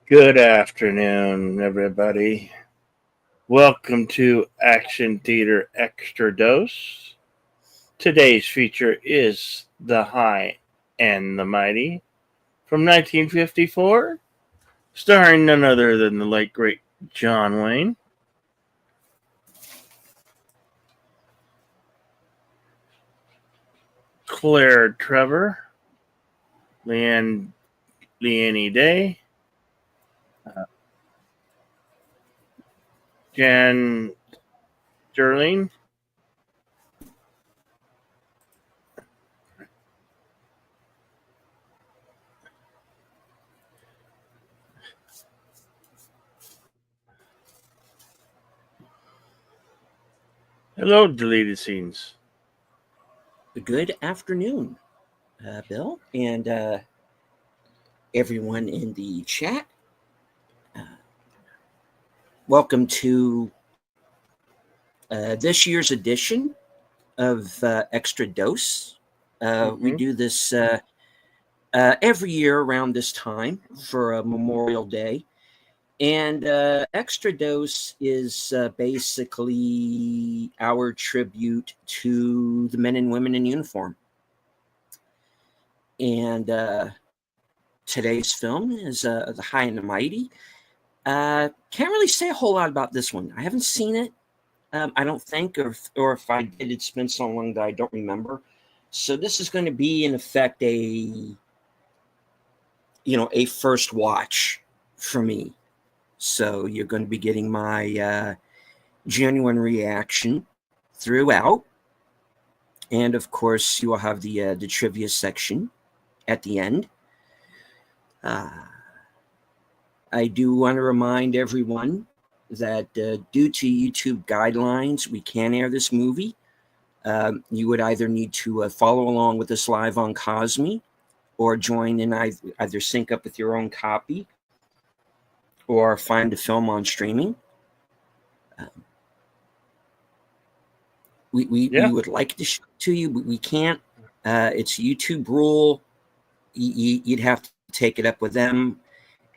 Good afternoon, everybody. Welcome to Action Theater Extra Dose. Today's feature is The High and the Mighty from 1954, starring none other than the late great John Wayne. Claire Trevor, Leanne Day, Jan Sterling, hello, deleted scenes. Good afternoon, Bill, and everyone in the chat. Uh, Welcome to this year's edition of Extra Dose. We do this every year around this time for Memorial Day. And Extra Dose is basically our tribute to the men and women in uniform. And today's film is The High and the Mighty. Can't really say a whole lot about this one. I haven't seen it. I don't think, or if I did, it's been so long that I don't remember. So this is going to be, in effect, a first watch for me. So you're going to be getting my genuine reaction throughout, and of course, you will have the trivia section at the end. I do want to remind everyone that due to YouTube guidelines, we can air this movie. You would either need to follow along with us live on Cosme or join in, either sync up with your own copy or find the film on streaming. We would like to show it to you, but we can't. It's a YouTube rule. You'd have to take it up with them.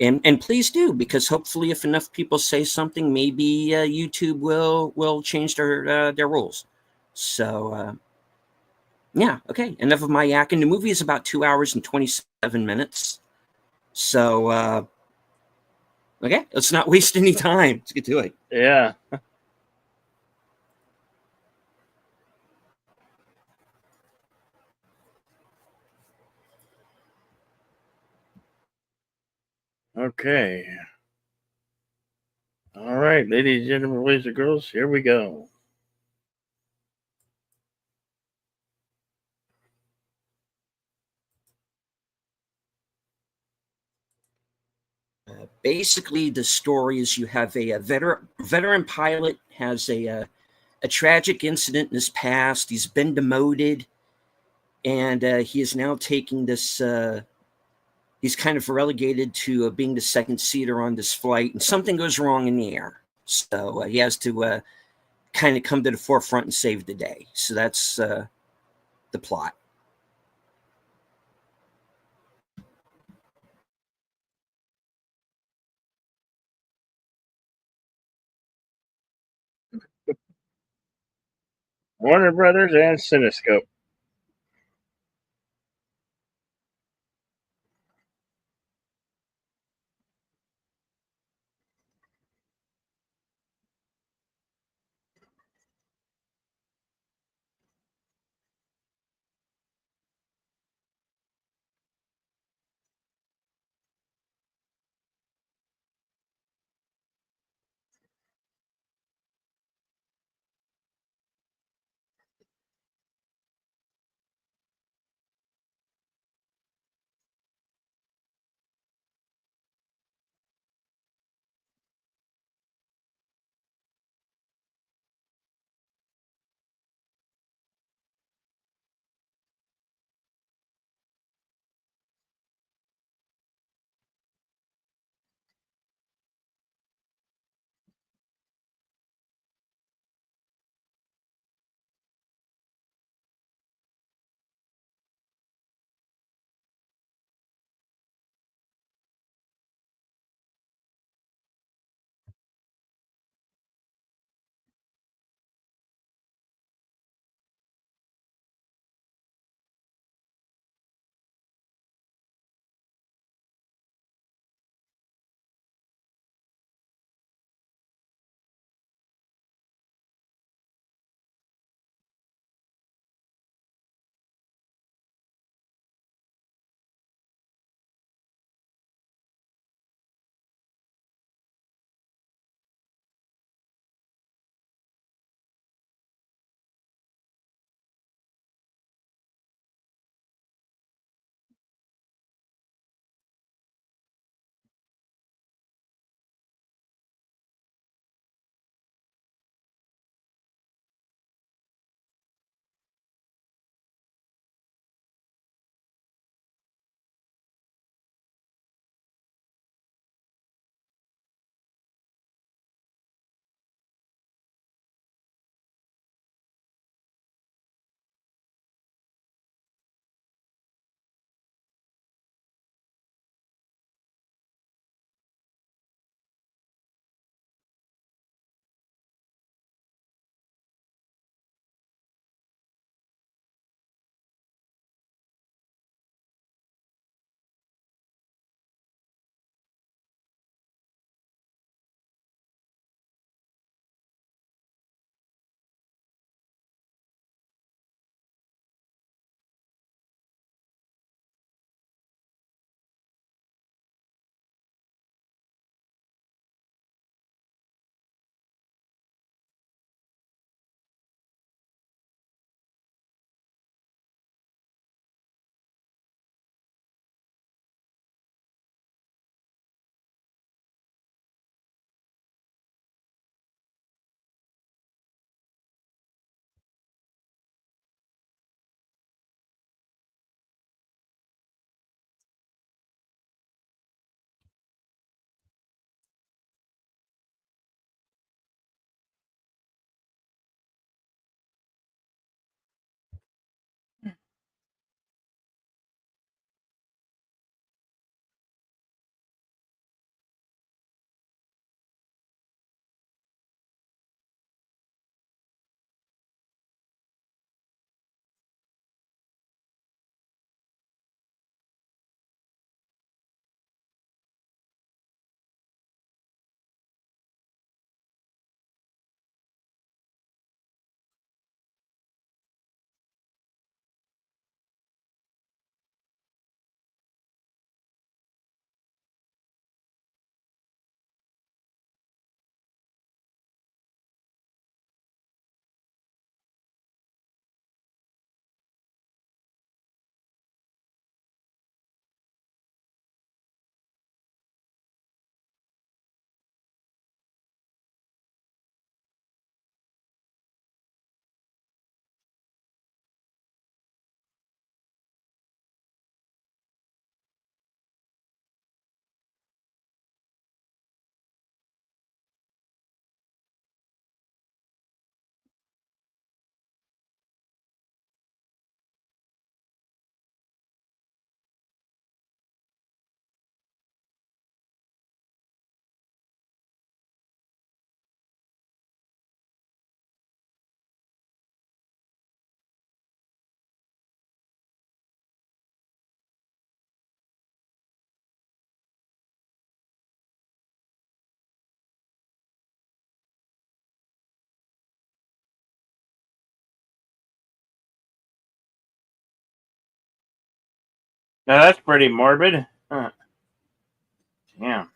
And please do, because hopefully if enough people say something, maybe YouTube will change their rules. So, yeah, okay. Enough of my yakking. The movie is about 2 hours and 27 minutes. So, okay, let's not waste any time. Let's get to it. Yeah. Okay. All right, ladies and gentlemen, boys and girls, here we go. Basically, the story is you have a veteran pilot has a tragic incident in his past. He's been demoted, and he is now taking this. He's kind of relegated to being the second seater on this flight, and something goes wrong in the air. So he has to kind of come to the forefront and save the day. So that's the plot. Warner Brothers and Cinescope. Now that's pretty morbid. Huh. Damn.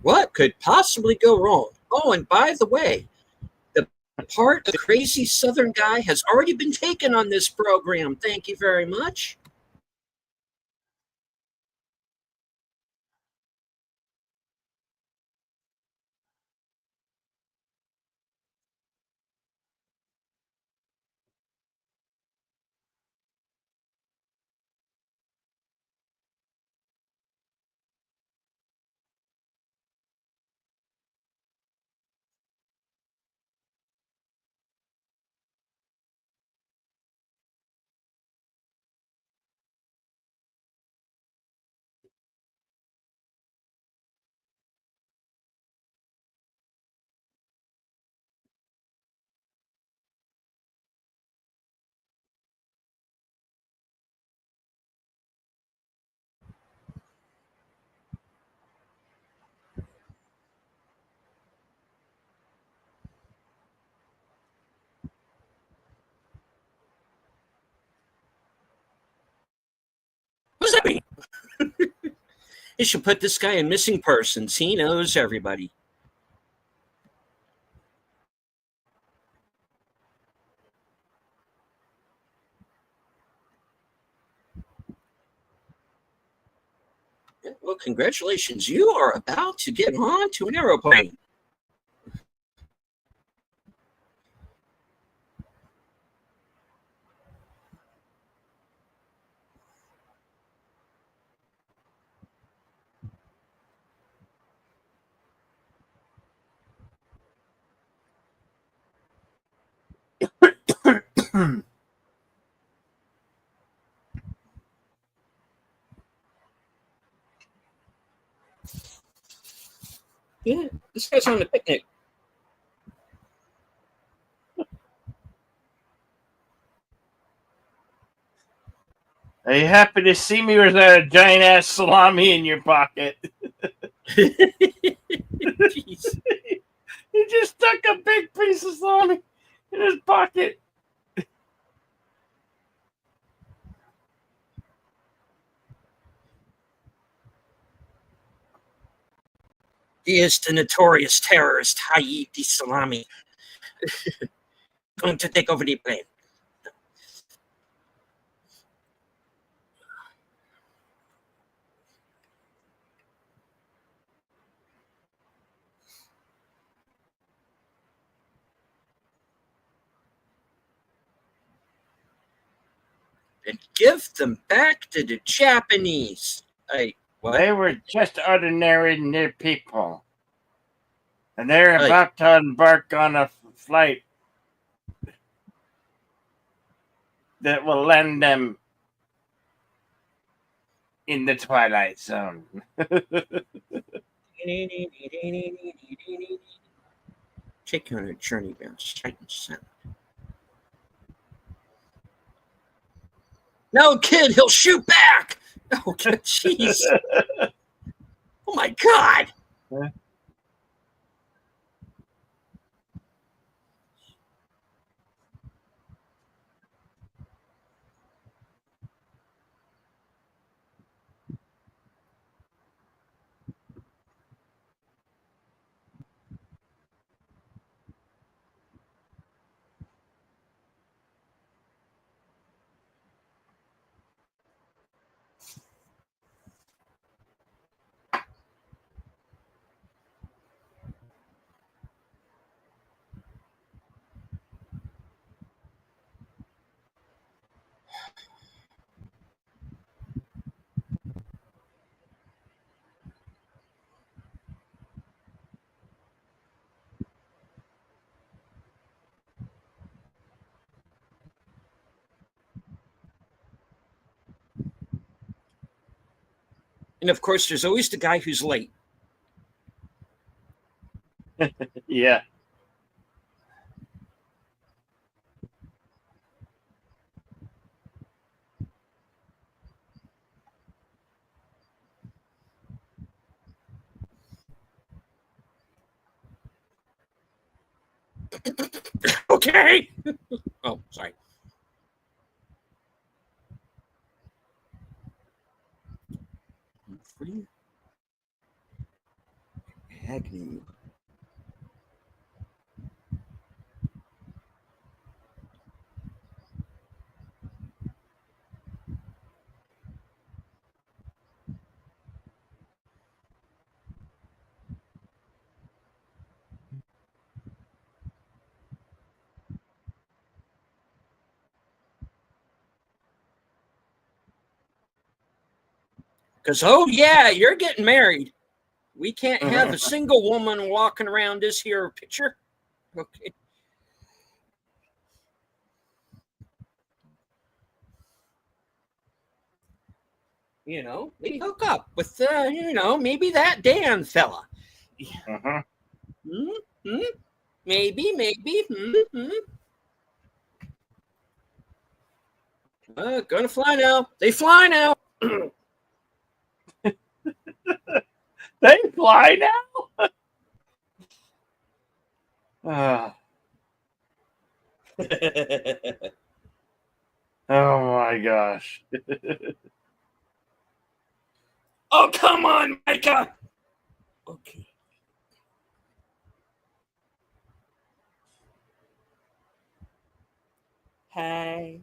What could possibly go wrong? Oh, and by the way, the part of the crazy Southern guy has already been taken on this program. Thank you very much. What does that mean? You should put this guy in missing persons. He knows everybody. Well, congratulations. You are about to get on to an aeroplane. Yeah, this guy's on a picnic. Are you happy to see me with a giant ass salami in your pocket? Jeez. He just stuck a big piece of salami in his pocket. He is the notorious terrorist Haiti Salami. Going to take over the plane. And give them back to the Japanese. What? They were just ordinary near people. And they're about to embark on a flight that will land them in the Twilight Zone. Take you on a journey down sight and sound. No, kid, he'll shoot back. Oh, jeez. Oh, my God. And of course, there's always the guy who's late. Yeah. Okay. Oh, sorry. Agnew. Because, oh, yeah, you're getting married. We can't have a single woman walking around this here picture. Okay. You know, maybe hook up with, maybe that Dan fella. Uh-huh. Mm-hmm. Maybe. Gonna fly now. They fly now. They fly now. Oh my gosh. Oh, come on, Micah. Okay. Hey.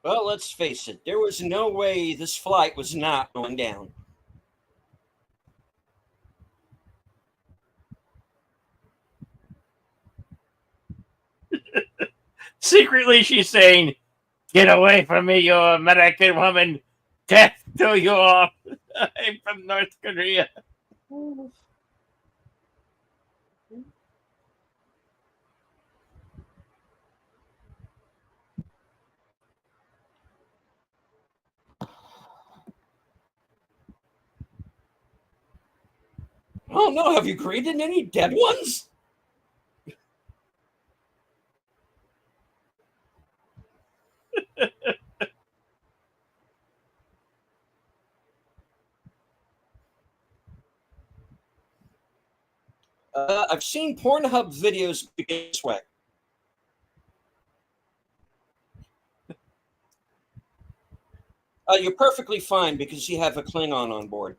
Well, let's face it. There was no way this flight was not going down. Secretly, she's saying, "Get away from me, you American woman! Death to you all! I'm from North Korea." Oh no, have you greeted any dead ones? I've seen Pornhub videos begin this way. You're perfectly fine because you have a Klingon on board.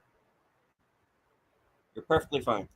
You're perfectly fine.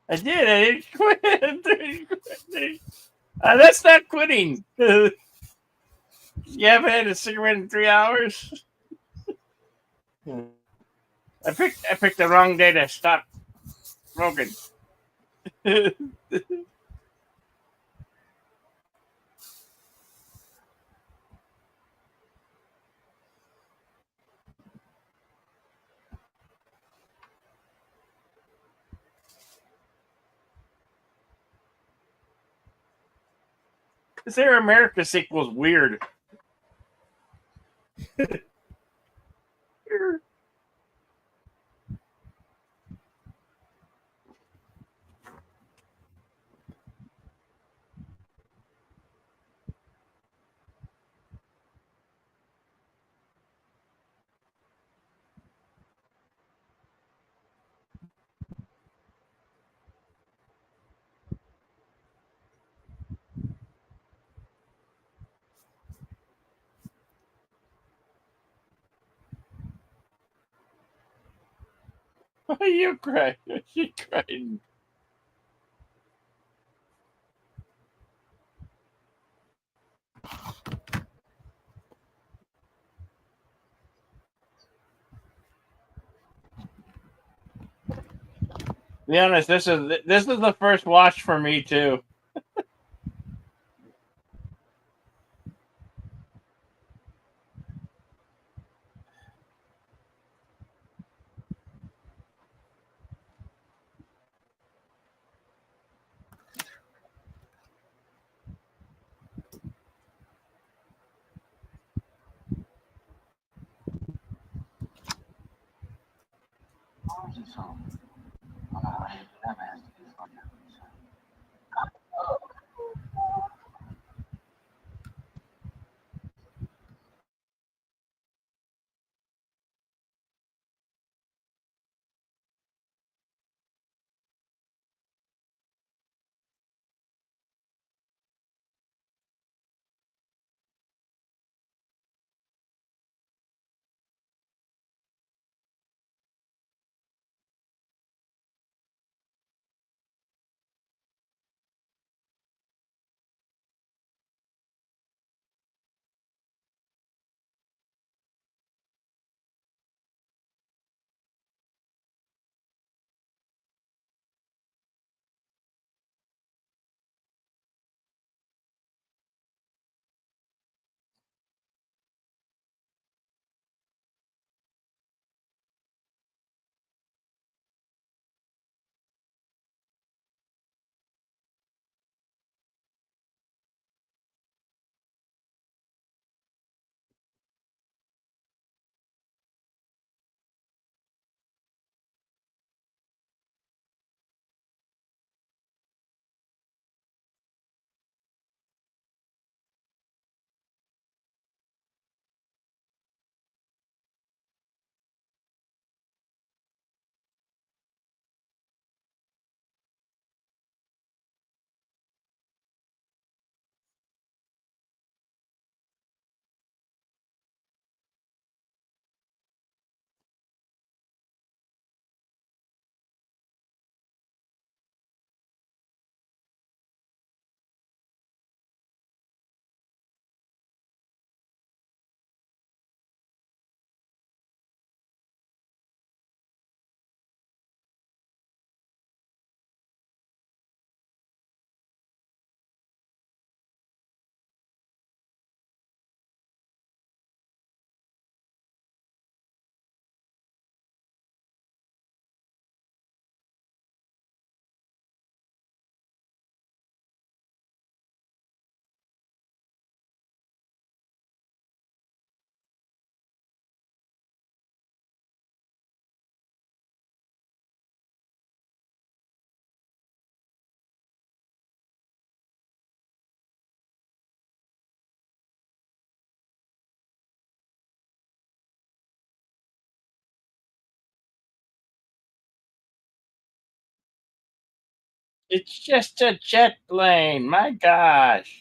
I did. I didn't quit. That's not quitting. You haven't had a cigarette in 3 hours. I picked the wrong day to stop smoking. This Air America sequel's weird. Why are you crying? You crying? To be honest, this is the first watch for me too. It's just a jet plane. My gosh.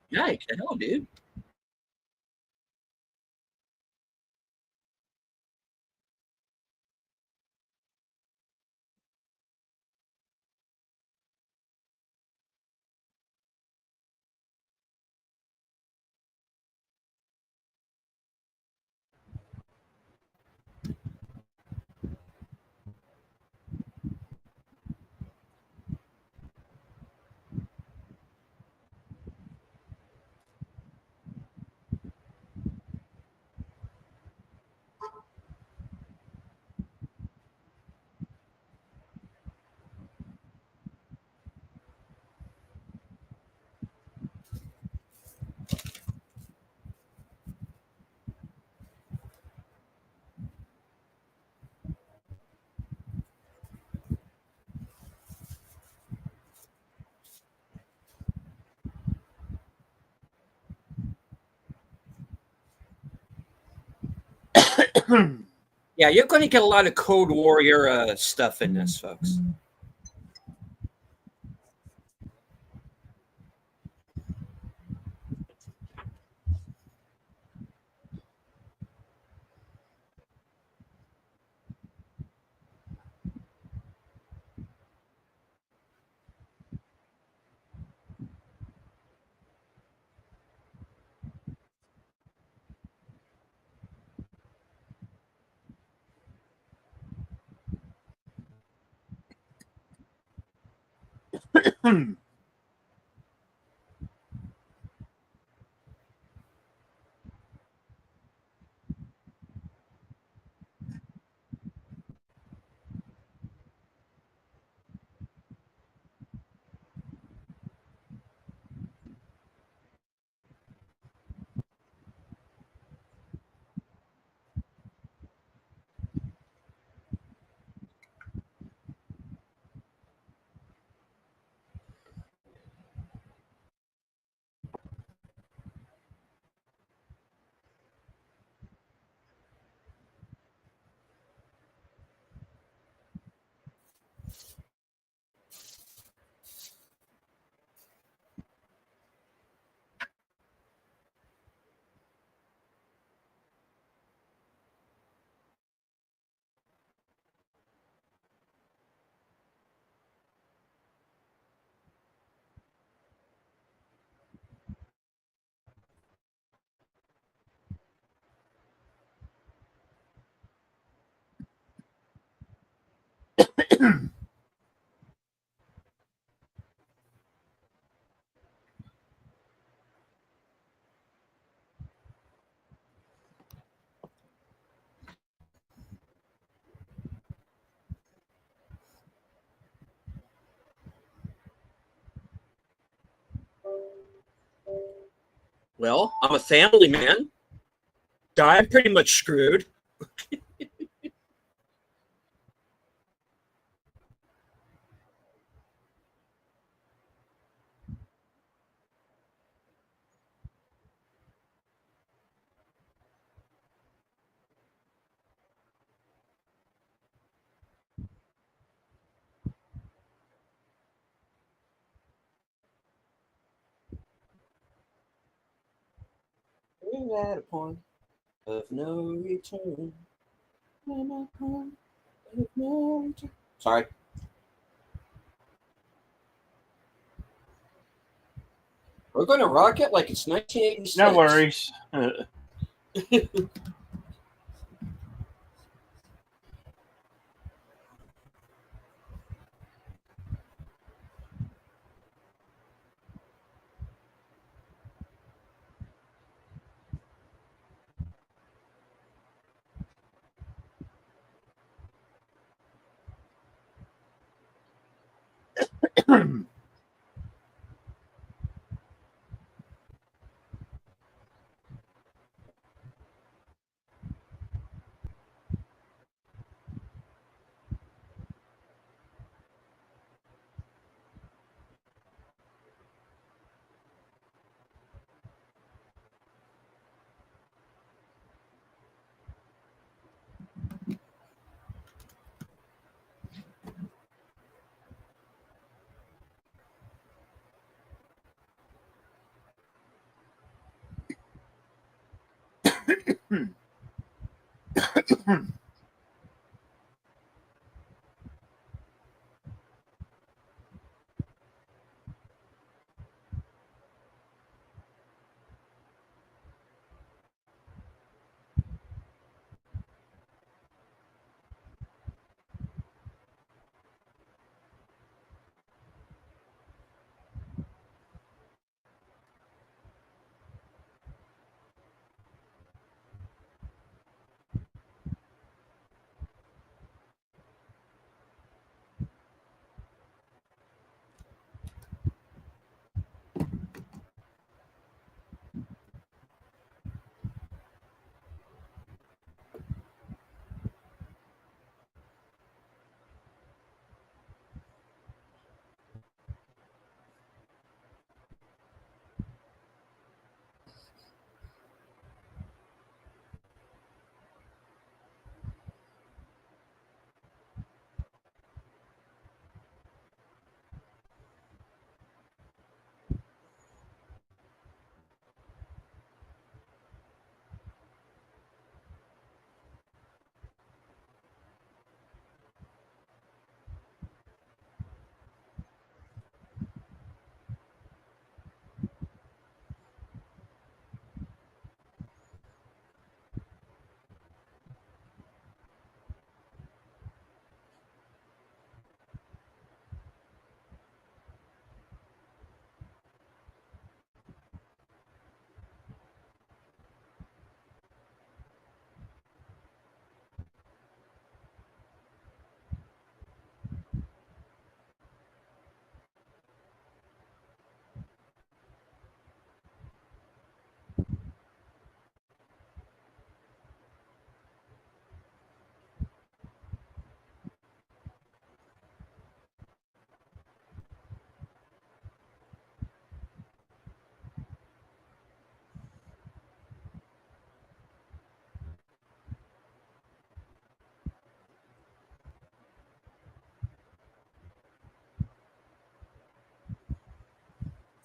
Yeah, the hell, dude. Yeah, you're going to get a lot of Code Warrior stuff in this, folks. Well, I'm a family man. I'm pretty much screwed. We're at a point of no return. Sorry. We're going to rock it like it's 1986. No worries.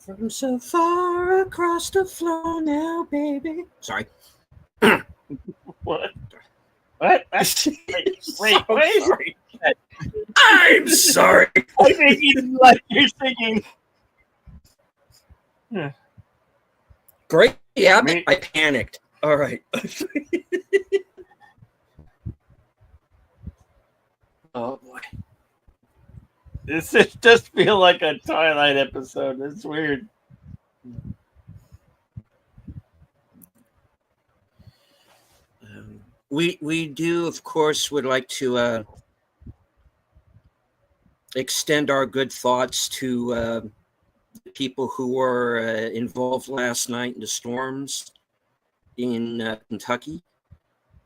From so far across the floor now, baby. Sorry. What? What? Wait, Sorry. I'm sorry. I think you like you're singing. Great habit. Me- I panicked. All right. Oh boy. It does feel like a Twilight episode. It's weird. We do, of course, would like to extend our good thoughts to the people who were involved last night in the storms in Kentucky.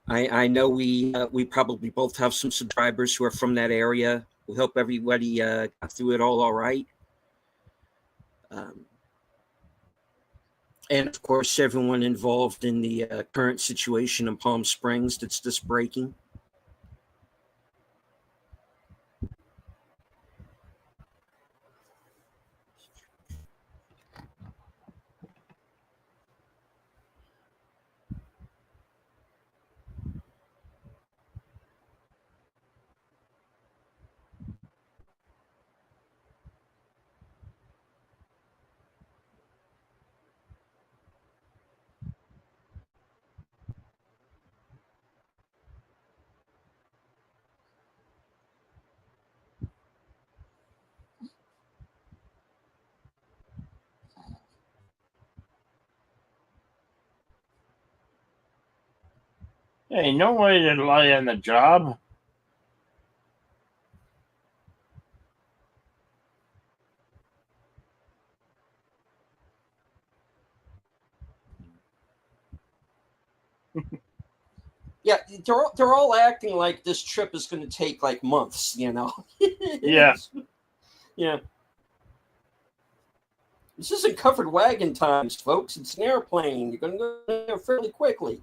I know we probably both have some subscribers who are from that area. We hope everybody got through it all right. And of course, everyone involved in the current situation in Palm Springs that's just breaking. Hey, no way to lie on the job. Yeah, they're all acting like this trip is going to take like months, you know. Yeah. Yeah. This isn't covered wagon times, folks. It's an airplane. You're going to go there fairly quickly.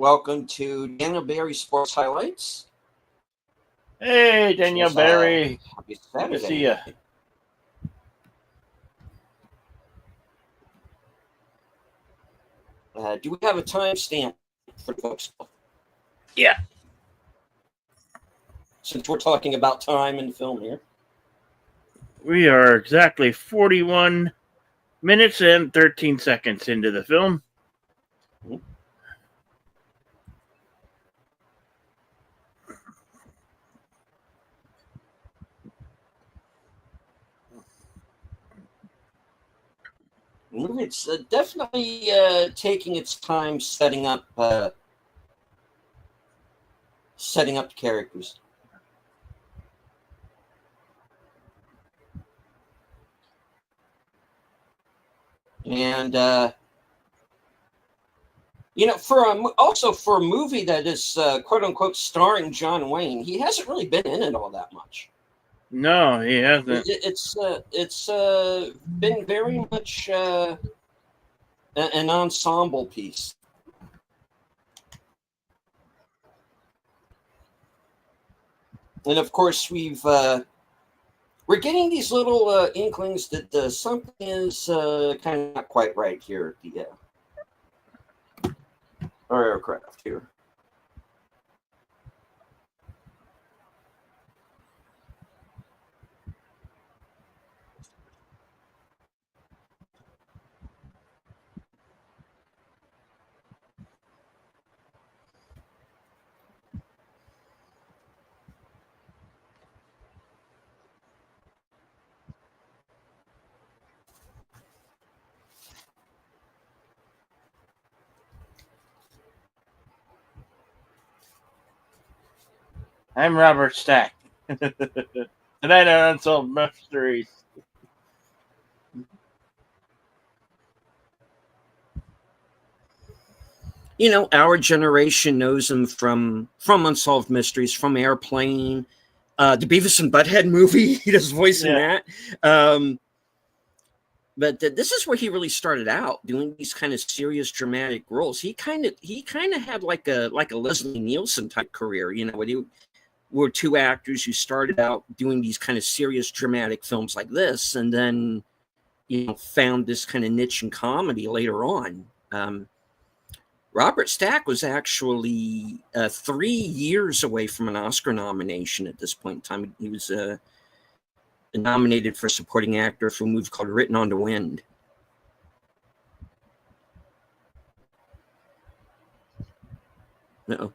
Welcome to Daniel Barry Sports Highlights. Hey, Daniel Barry. Happy Good Saturday. to see you. Do we have a timestamp for folks? Yeah. Since we're talking about time in film here. We are exactly 41 minutes and 13 seconds into the film. It's definitely taking its time setting up the characters. And for a movie that is quote unquote starring John Wayne, he hasn't really been in it all that much. No, he hasn't. It's been very much an ensemble piece. And of course, we're getting these little inklings that something is kind of not quite right here at our aircraft here. I'm Robert Stack. Tonight on Unsolved Mysteries. Our generation knows him from Unsolved Mysteries, from Airplane, the Beavis and Butthead movie. He does voice in that. But this is where he really started out doing these kind of serious, dramatic roles. He kind of had like a Leslie Nielsen type career. When he were two actors who started out doing these kind of serious, dramatic films like this, and then found this kind of niche in comedy later on. Robert Stack was actually 3 years away from an Oscar nomination at this point in time. He was nominated for supporting actor for a movie called Written on the Wind. Uh-oh.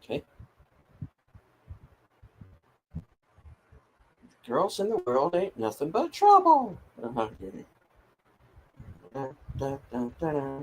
Okay. Girls in the world ain't nothing but trouble. Uh-huh. Da, da, da, da, da.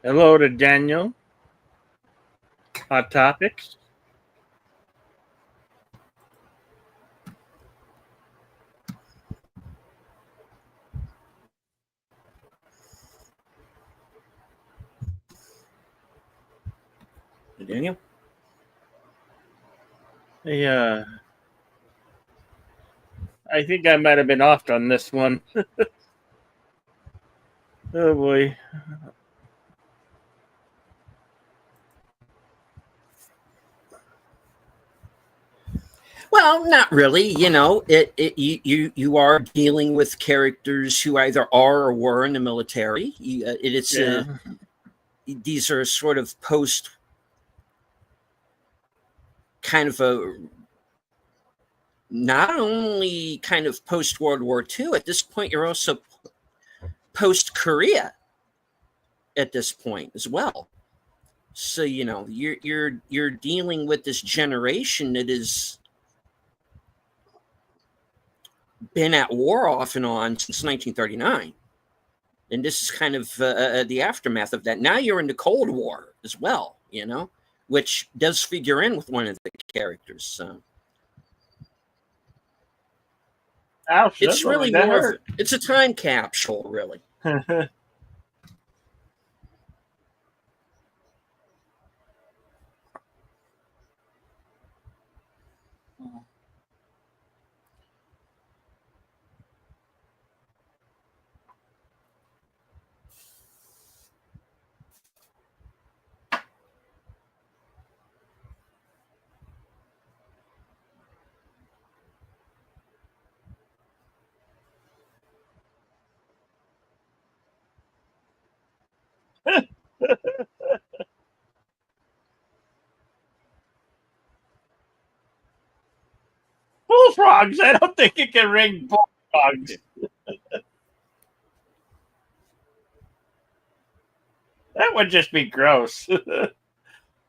Hello to Daniel. Hot topics. Daniel? Yeah, I think I might have been off on this one. Oh boy. Well, not really. You know, you are dealing with characters who either are or were in the military. Yeah. These are sort of post kind of a not only kind of post World War II. At this point, you're also post Korea. At this point as well. So you know you're dealing with this generation that has been at war off and on since 1939, and this is kind of the aftermath of that. Now you're in the Cold War as well, you know, which does figure in with one of the characters. So Ouch, that it's looked really like that more of hurt. it's a time capsule, really. Bullfrogs. I don't think it can ring bullfrogs. That would just be gross.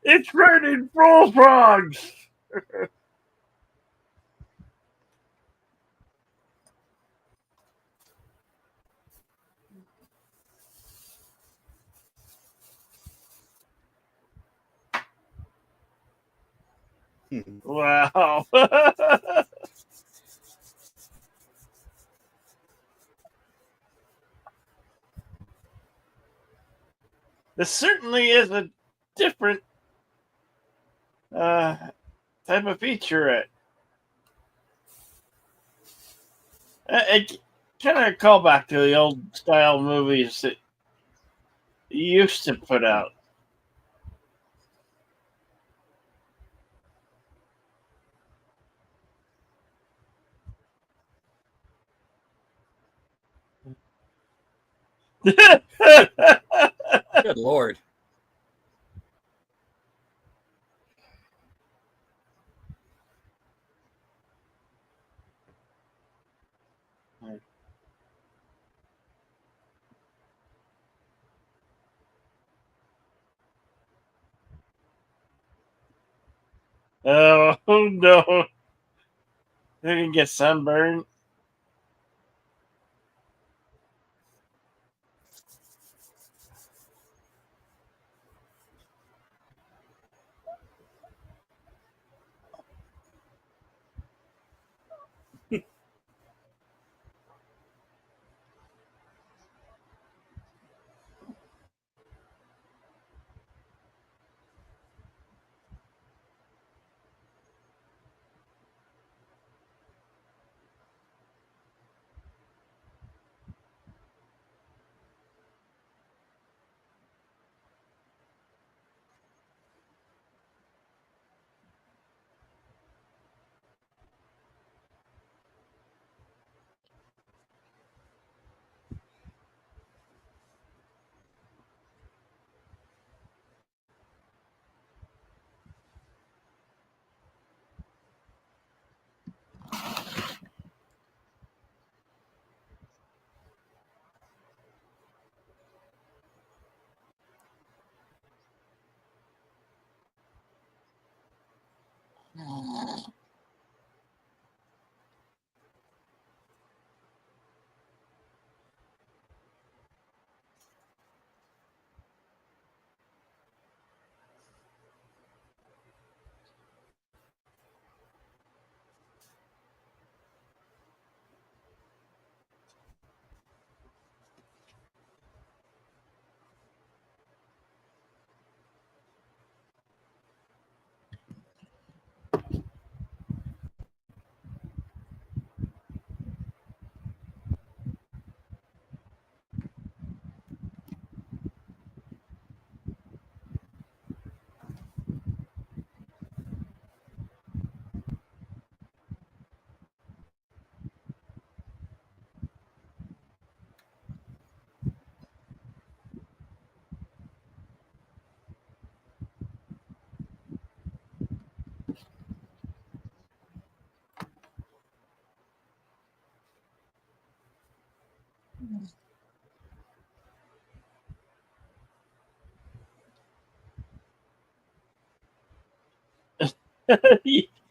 It's raining bullfrogs. Wow. This certainly is a different uh, type of featurette. It kind of call back to the old style movies that you used to put out. Good Lord. Oh no. They didn't get sunburned.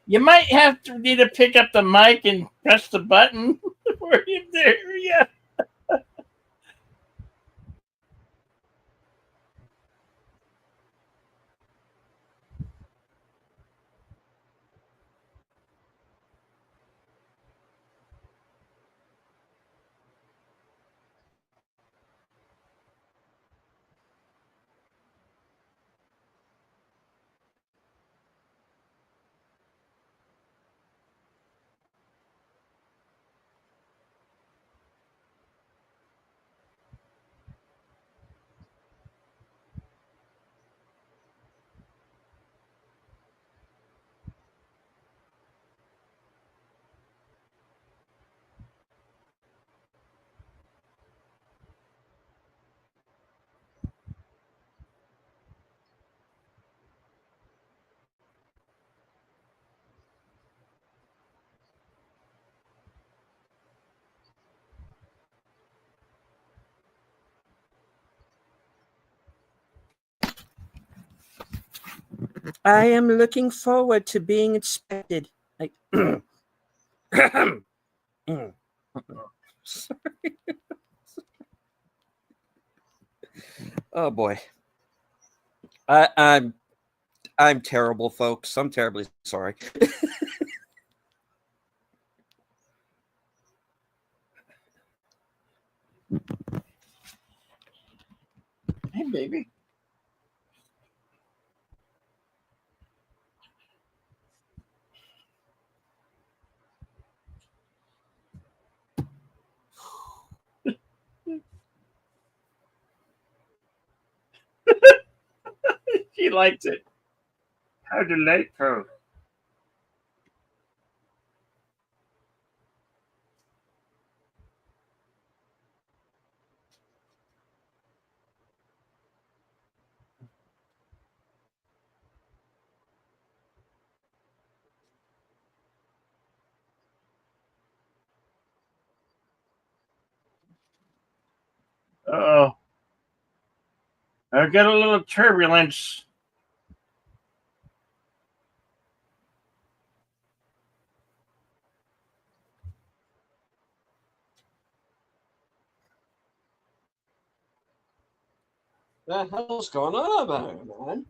You might have to need to pick up the mic and press the button for you there. Yeah. I am looking forward to being inspected. Like, sorry. Oh boy, I'm terrible, folks. I'm terribly sorry. Hey, baby. She likes it. How delightful. Oh, I got a little turbulence. The hell's going on about it, man?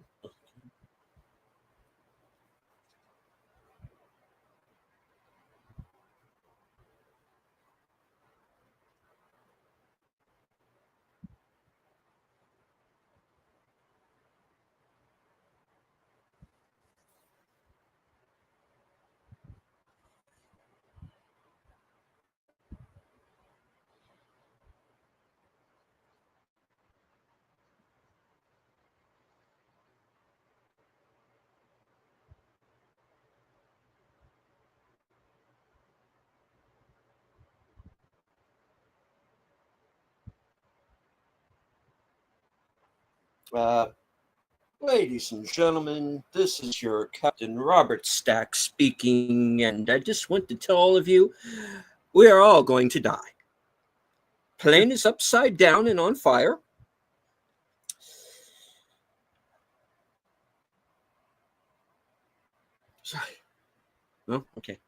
Ladies and gentlemen, this is your Captain Robert Stack speaking, and I just want to tell all of you, we are all going to die. Plane is upside down and on fire. Sorry. Oh, okay.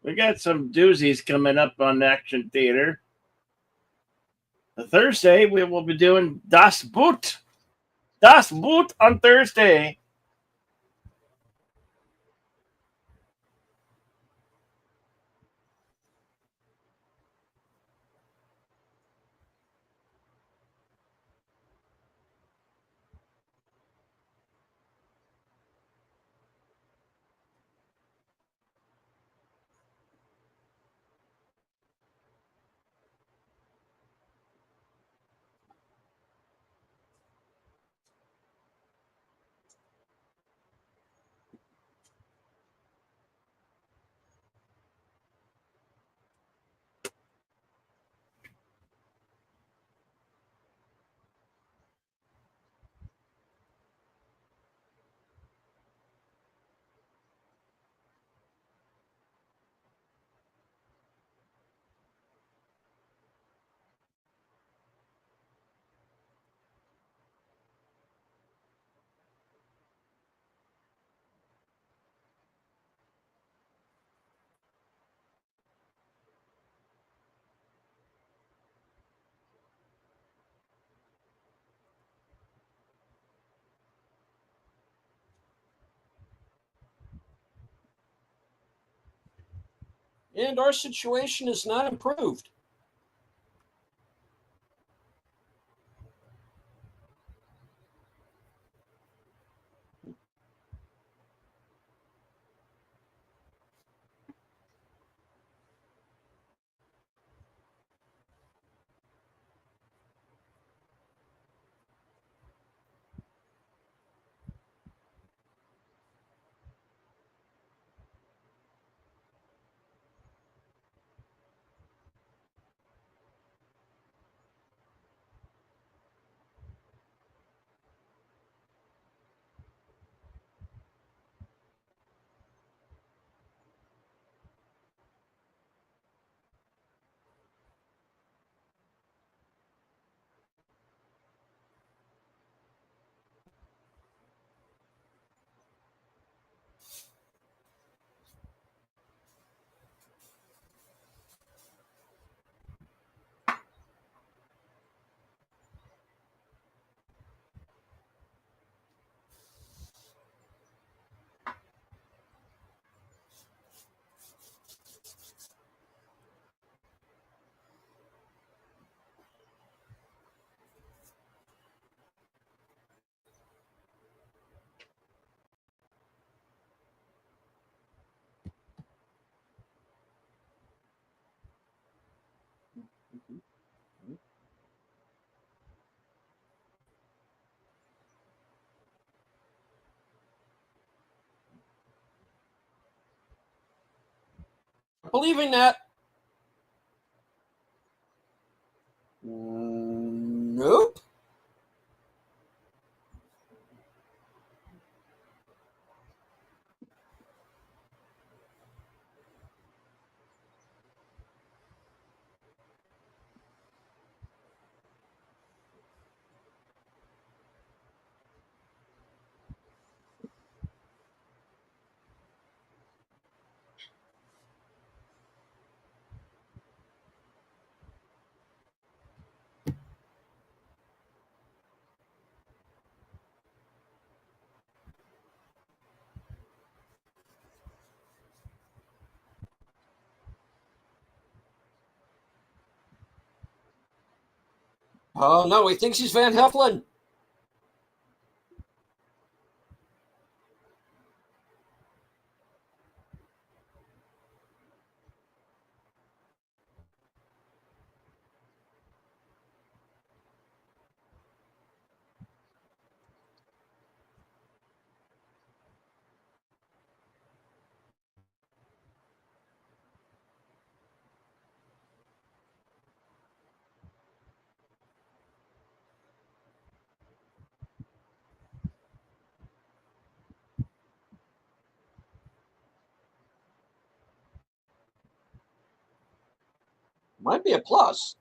We got some doozies coming up on Action Theater. Thursday, we will be doing Das Boot. Das Boot on Thursday. and our situation is not improved. Believing that. Nope. Oh, no, he thinks he's Van Heflin. Might be a plus.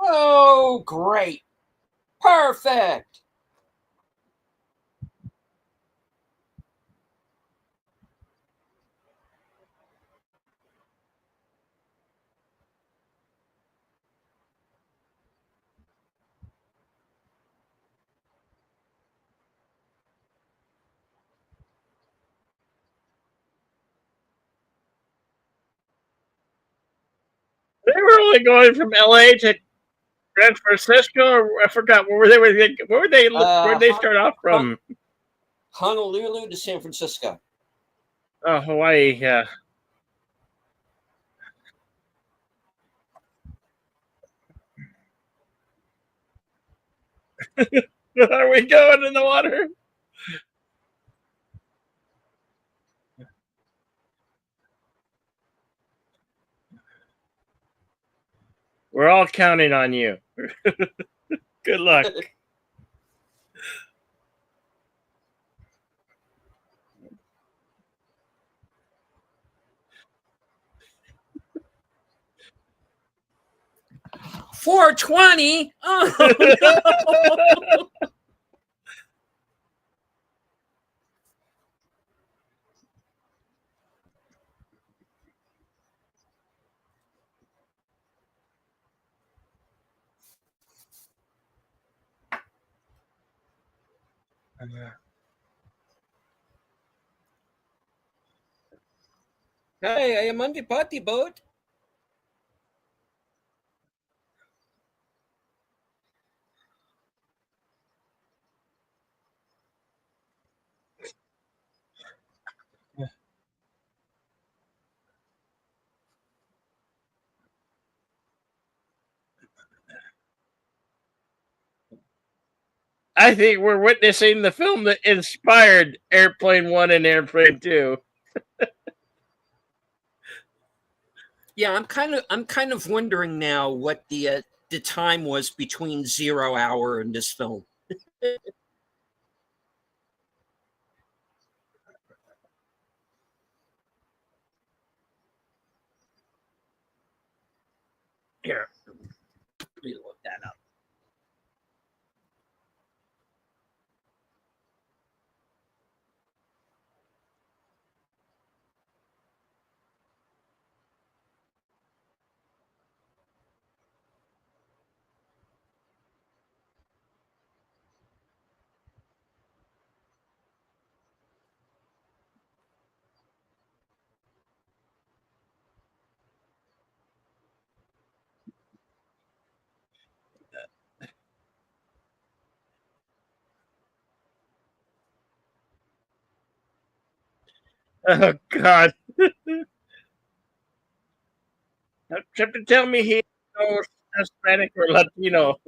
Oh, great. Perfect. They were only going from LA to San Francisco, or I forgot where they were. Where they start off from? Honolulu to San Francisco. Oh, Hawaii. Yeah. Are we going in the water? We're all counting on you. Good luck. 420. Oh, no. Hey, I am on the party boat. I think we're witnessing the film that inspired Airplane One and Airplane Two. Yeah, I'm kind of wondering now what the time was between Zero Hour and this film. Here, let me look that up. Oh God! Trying to tell me he's no Hispanic or Latino.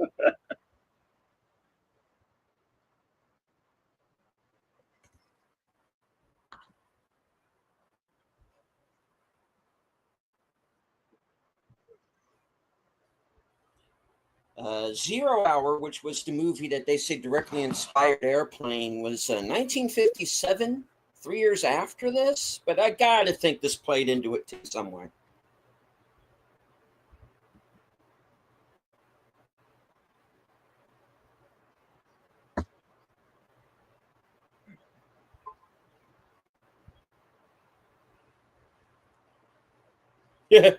Zero Hour, which was the movie that they say directly inspired Airplane, was 1957, 3 years after this. But I gotta think this played into it too somewhere. Yeah.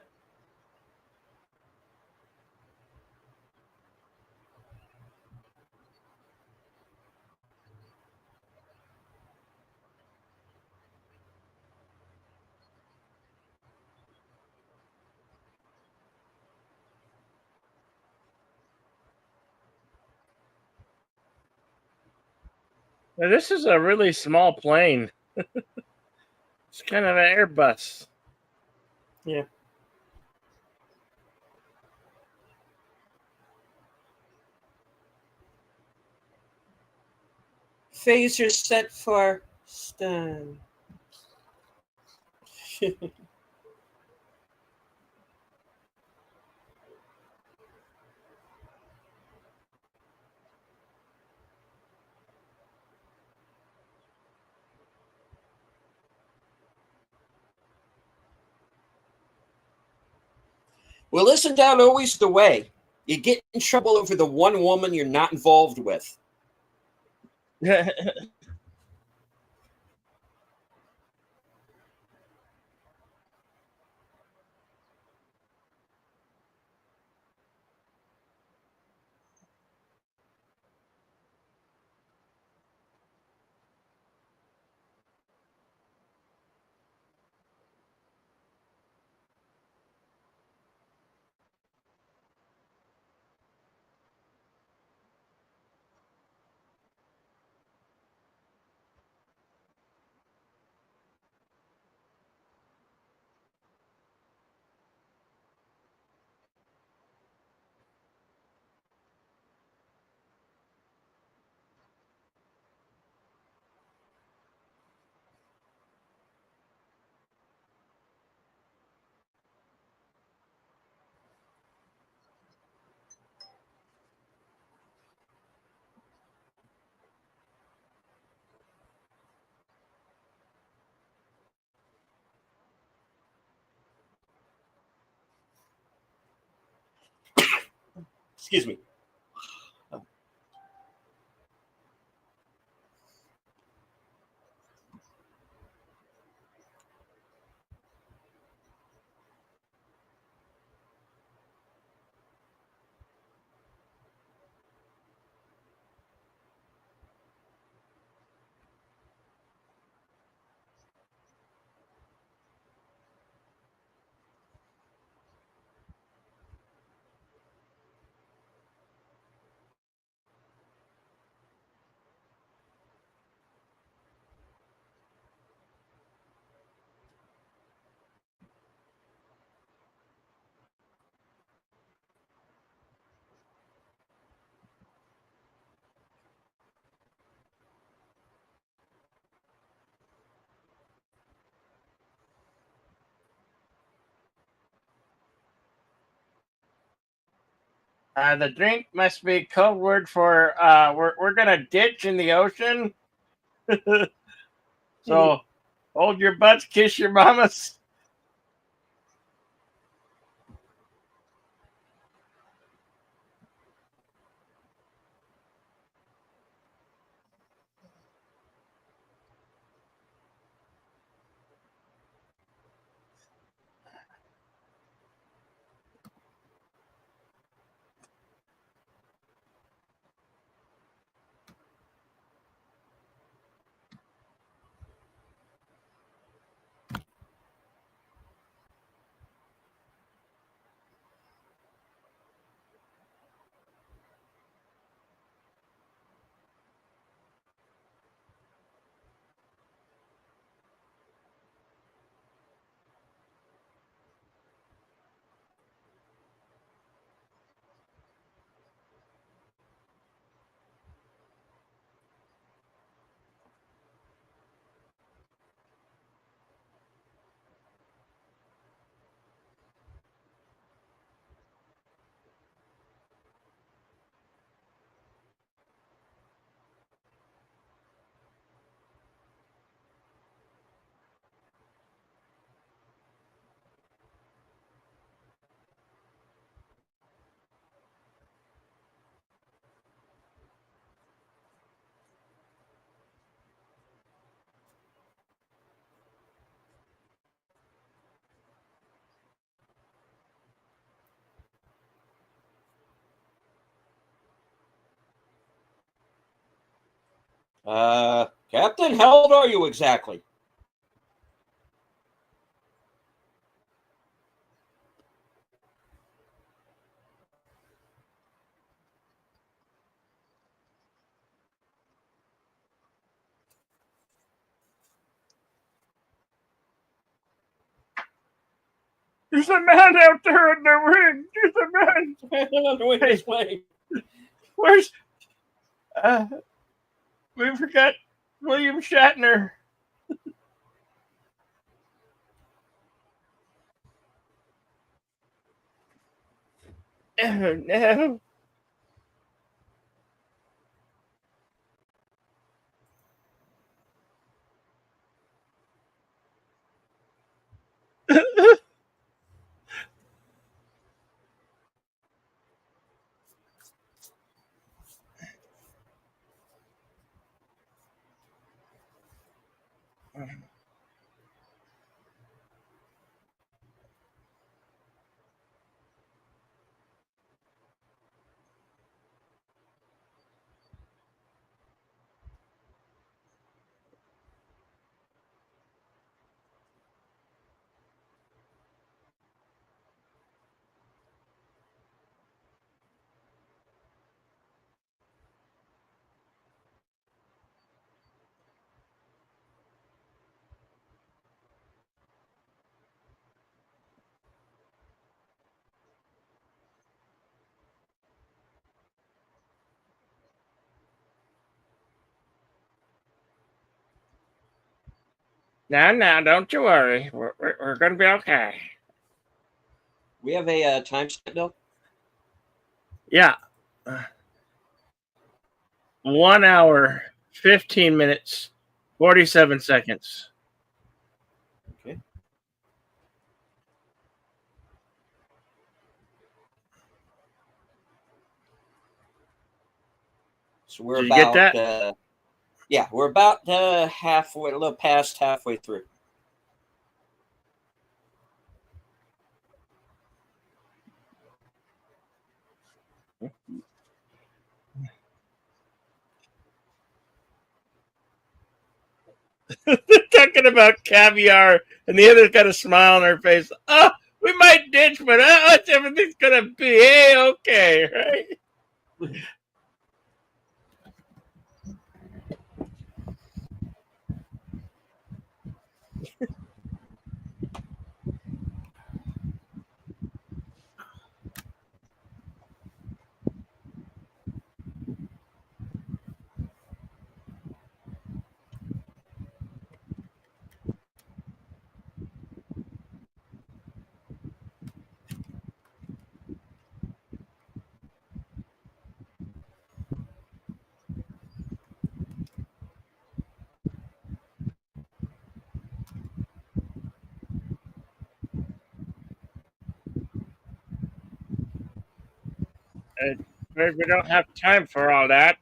Now, this is a really small plane. It's kind of an Airbus. Yeah. Phaser set for stun. Well, isn't that always the way? You get in trouble over the one woman you're not involved with. Excuse me. The drink must be code word for we're gonna ditch in the ocean. So hold your butts, kiss your mamas. Captain, how old are you exactly? There's a man out there in the ring. There's a man. I'm doing this way. Where's we forgot William Shatner. Oh no. No, don't you worry. We're gonna be okay. We have a timestamp, Bill? Yeah. 1 hour, 15 minutes, 47 seconds. Okay. So we're Did you get about that? yeah, we're about halfway, a little past halfway through. They're talking about caviar, and the other's got a smile on her face. Oh, we might ditch, but everything's gonna be okay, right? We don't have time for all that.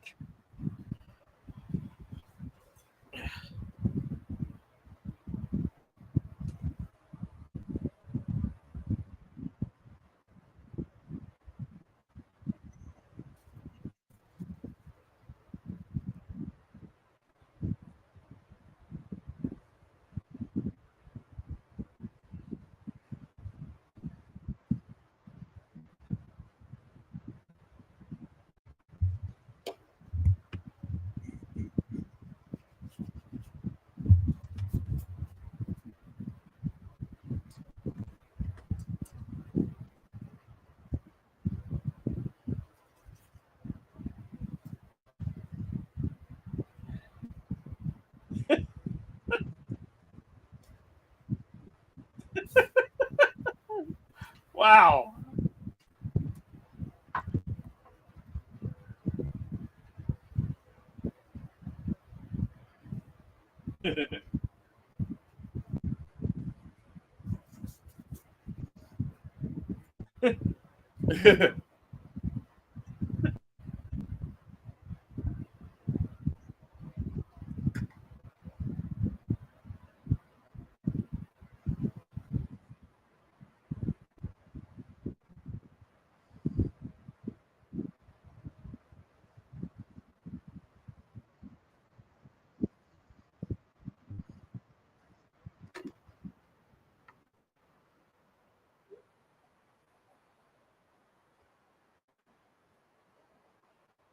Wow.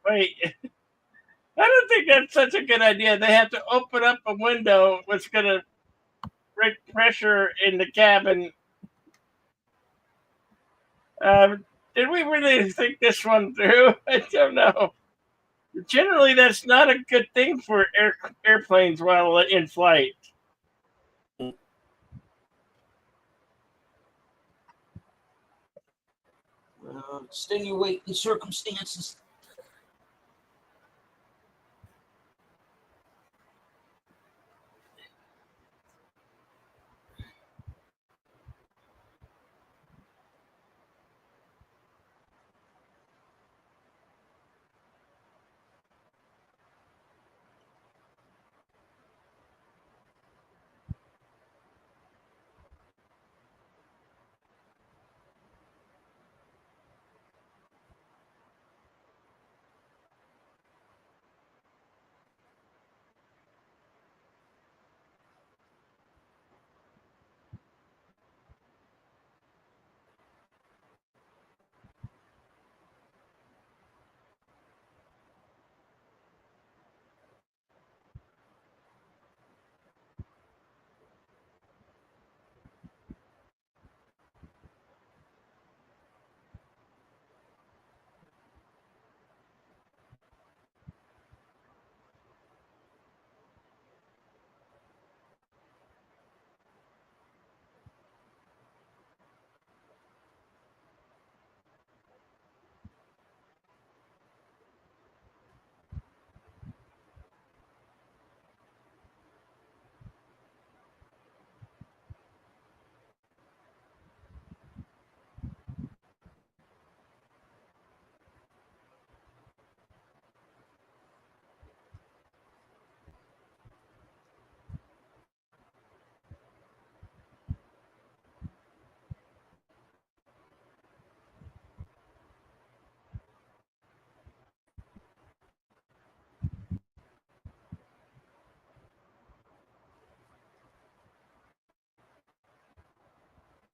Wait, I don't think that's such a good idea. They have to open up a window, which is going to break pressure in the cabin. Did we really think this one through? I don't know. Generally, that's not a good thing for airplanes while in flight. Extenuating circumstances.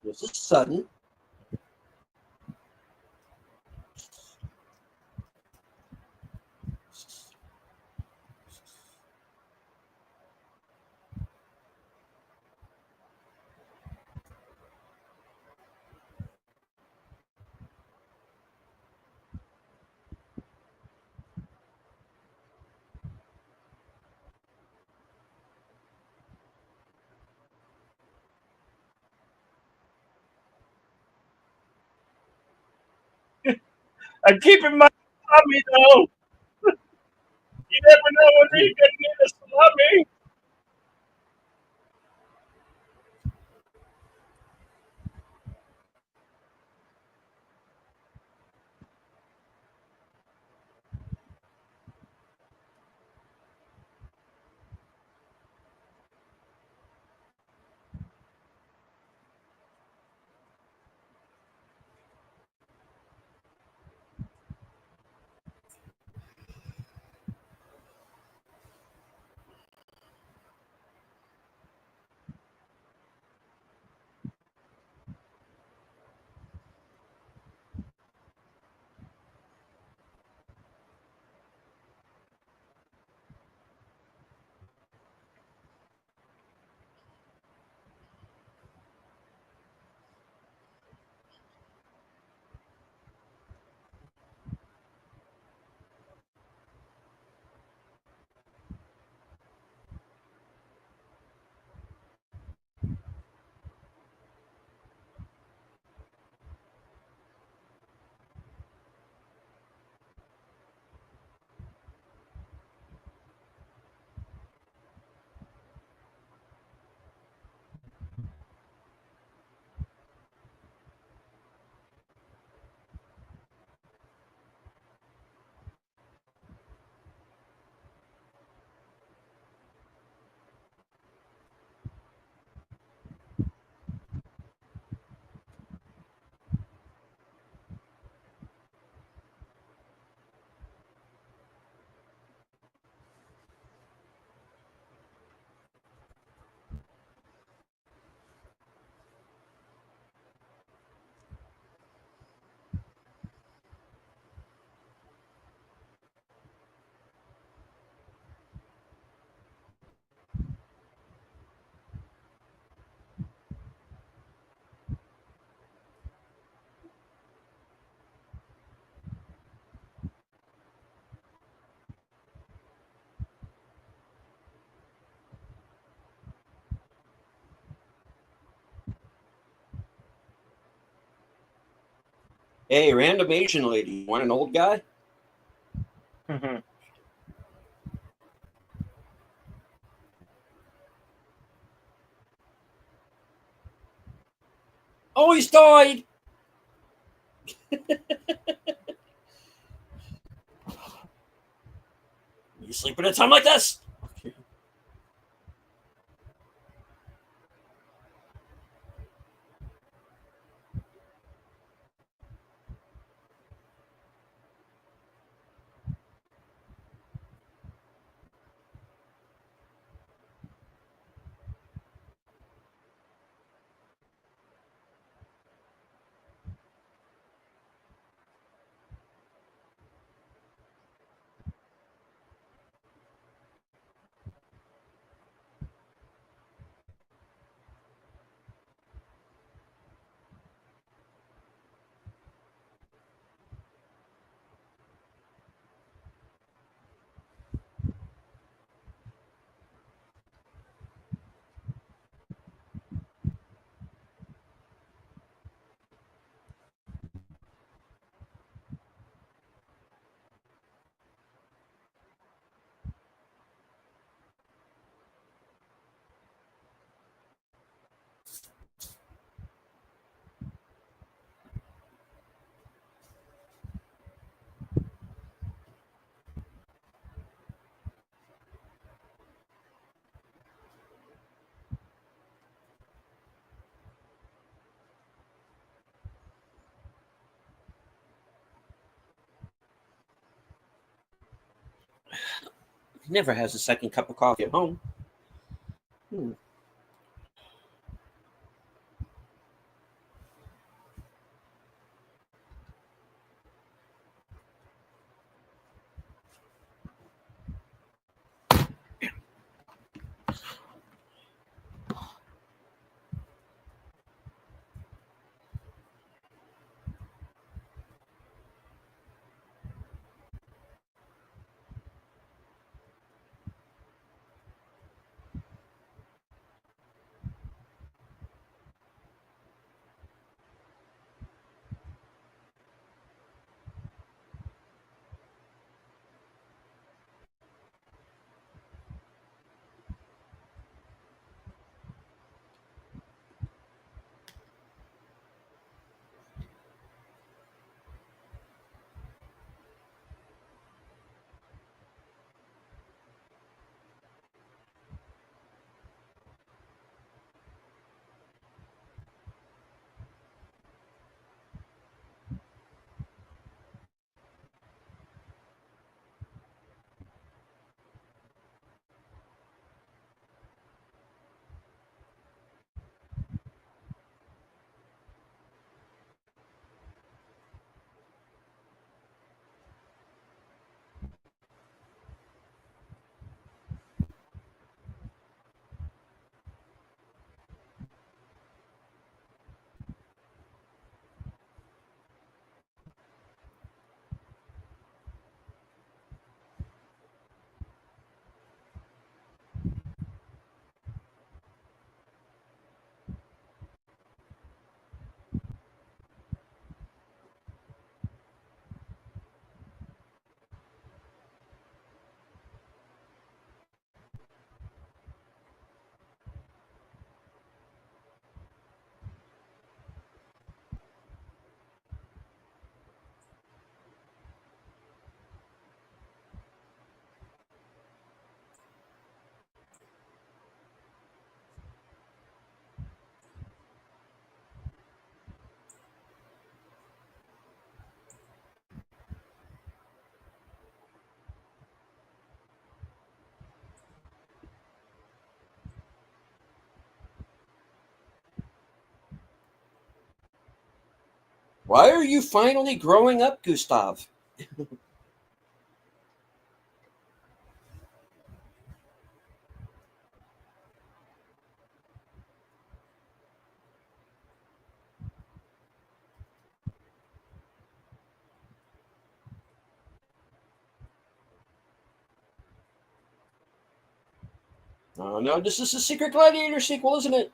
This is sudden. I'm keeping my salami though. You never know when you're going to need a salami. Hey, random Asian lady, you want an old guy? Oh, he's died. You sleep at a time like this? He never has a second cup of coffee at home. Why are you finally growing up, Gustav? Oh no, this is a Secret Gladiator sequel, isn't it?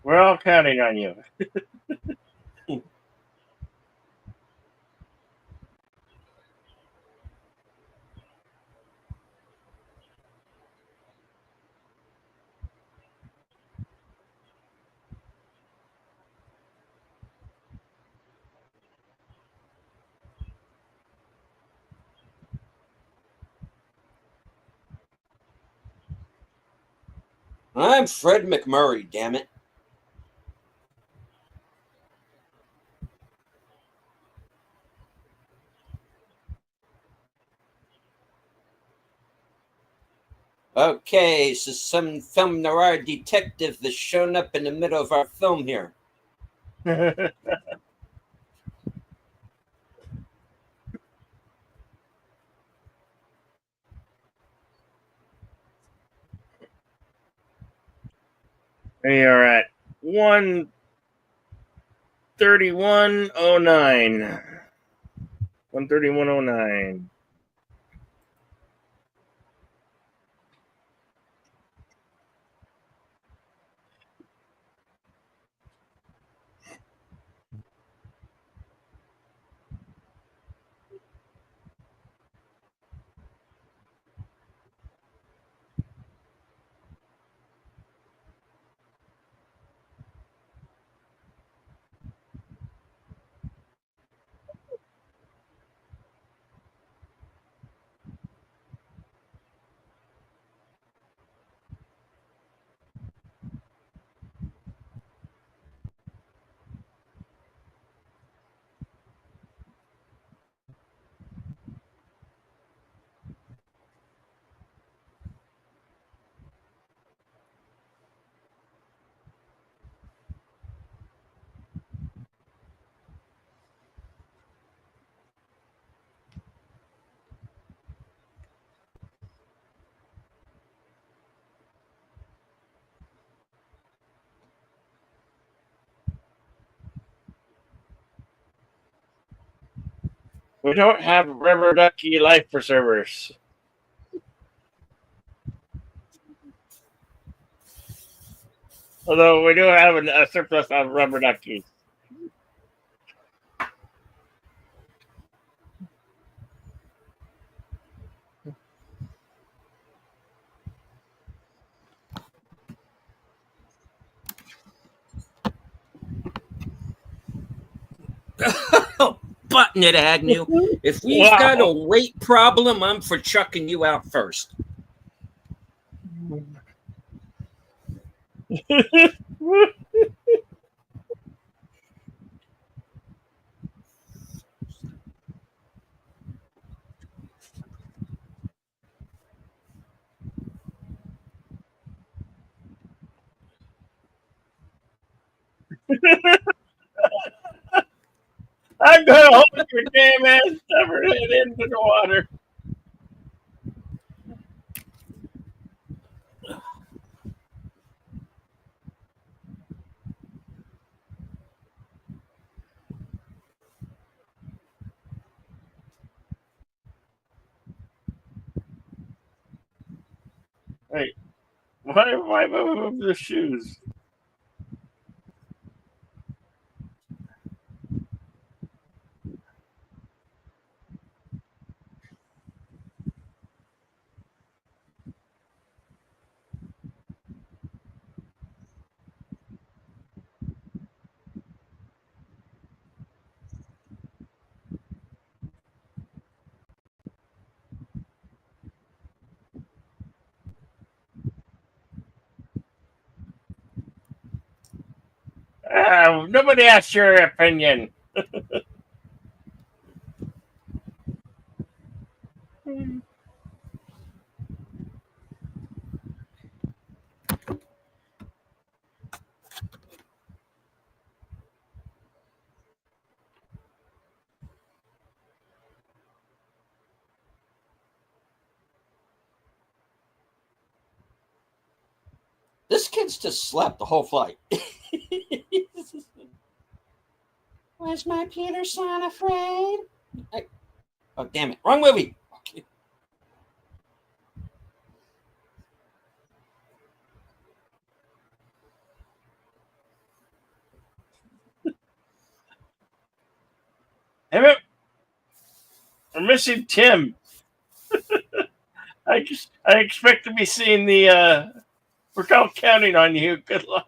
We're all counting on you. I'm Fred McMurray, damn it. Okay, so some film noir detective has shown up in the middle of our film here. We are at 131.09. 131.09. We don't have rubber ducky life preservers. Although we do have a surplus of rubber duckies. Button it, Agnew. If we've got a weight problem, I'm for chucking you out first. I'm gonna hold your damn ass covered head into the water. Wait, why move the shoes? Nobody asked your opinion. This kid's just slept the whole flight. Was my Peter Son afraid? Oh, damn it. Wrong movie. Okay. Damn it. We're missing Tim. I expect to be seeing the. We're all counting on you. Good luck.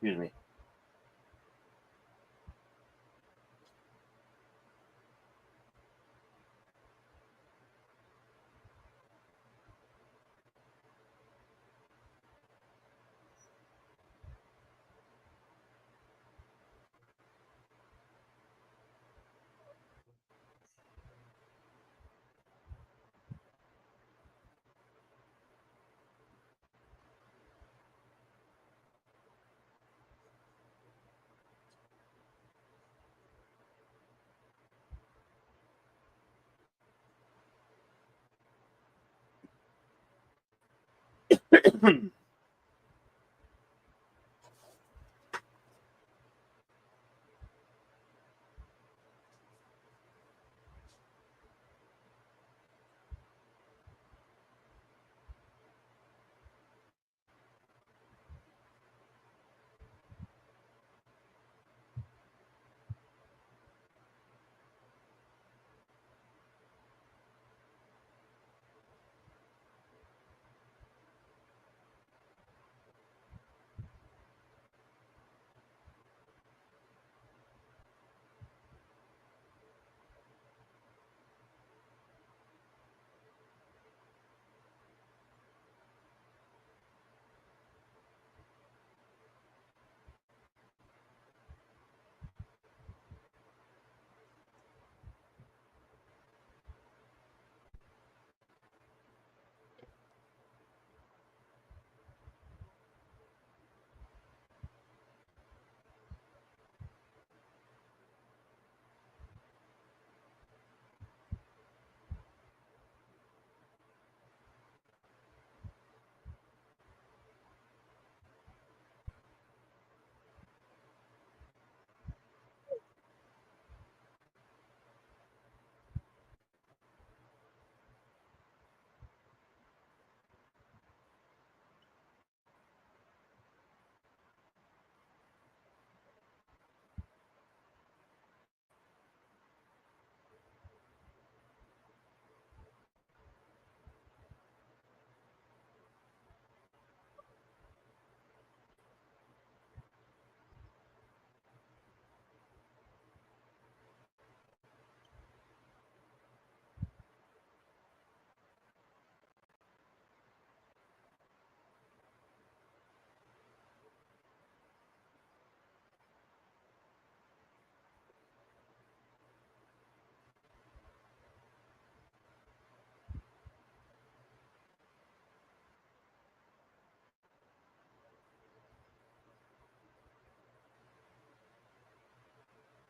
Excuse me.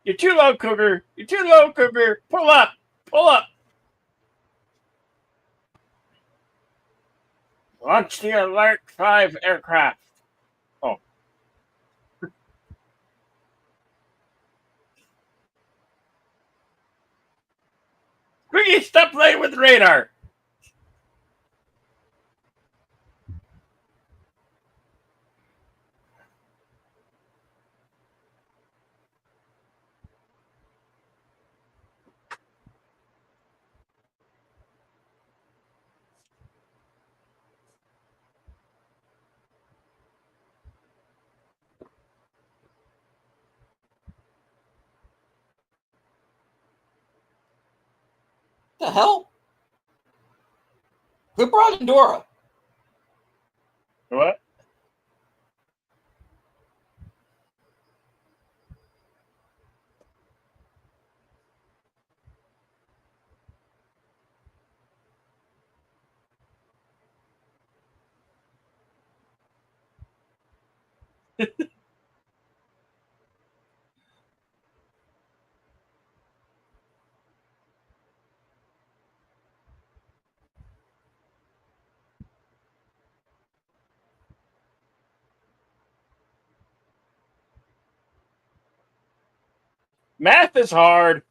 You're too low, Cougar. You're too low, Cougar. Pull up. Pull up. Launch the Alert 5 aircraft. Oh. Quickie, stop playing with the radar. The hell? Who brought in Dora? What? Math is hard.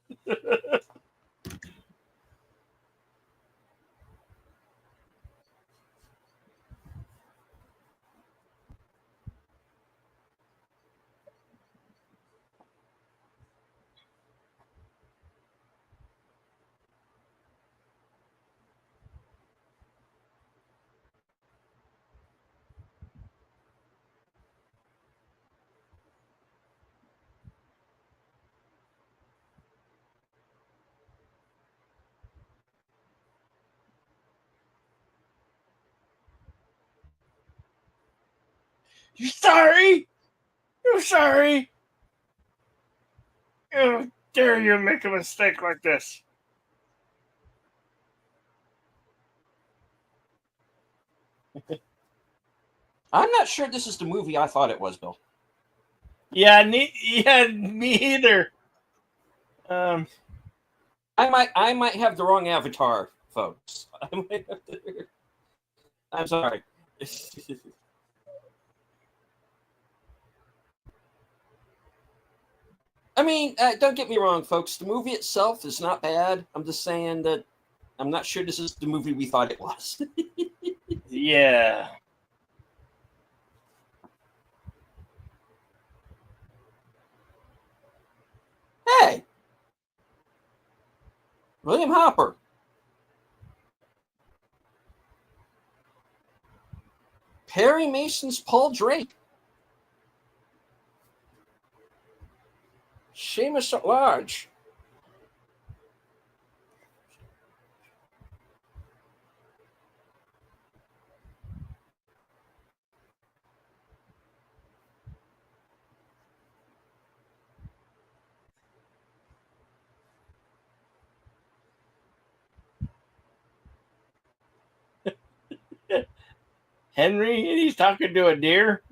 You sorry? You sorry? How dare you make a mistake like this? I'm not sure this is the movie I thought it was, Bill. Yeah, me either. I might have the wrong avatar, folks. I'm sorry. I mean, don't get me wrong, folks. The movie itself is not bad. I'm just saying that I'm not sure this is the movie we thought it was. Yeah. Hey, William Hopper. Perry Mason's Paul Drake. Seamus at Large. Henry, and he's talking to a deer.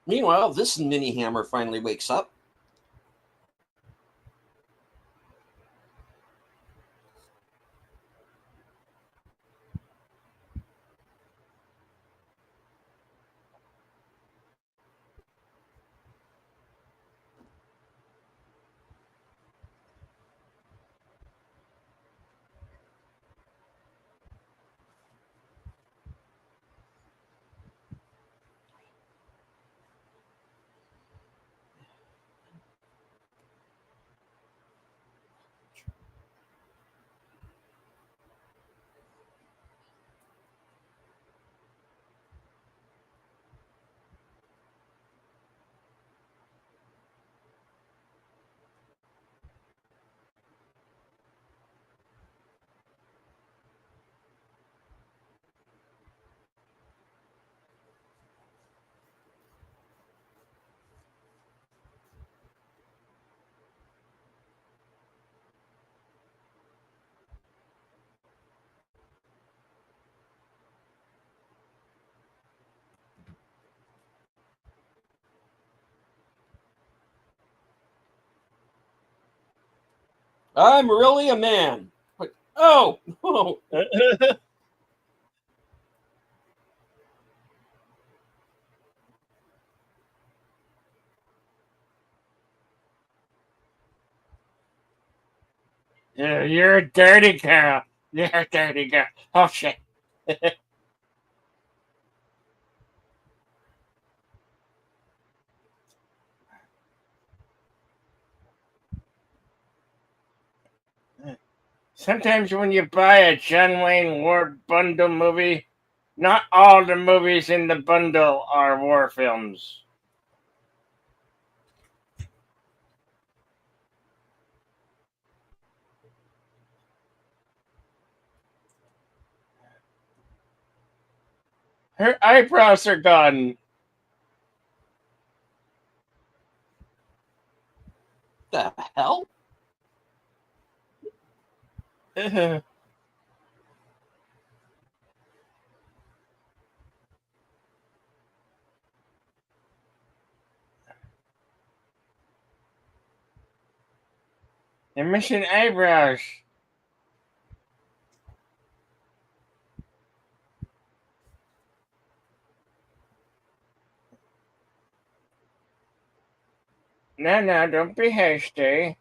Meanwhile, this mini hammer finally wakes up. I'm really a man. Like, oh, oh. You're a dirty girl. You're a dirty girl. Oh, shit. Sometimes when you buy a John Wayne War bundle movie, not all the movies in the bundle are war films. Her eyebrows are gone. The hell? The missing eyebrows. No, don't be hasty.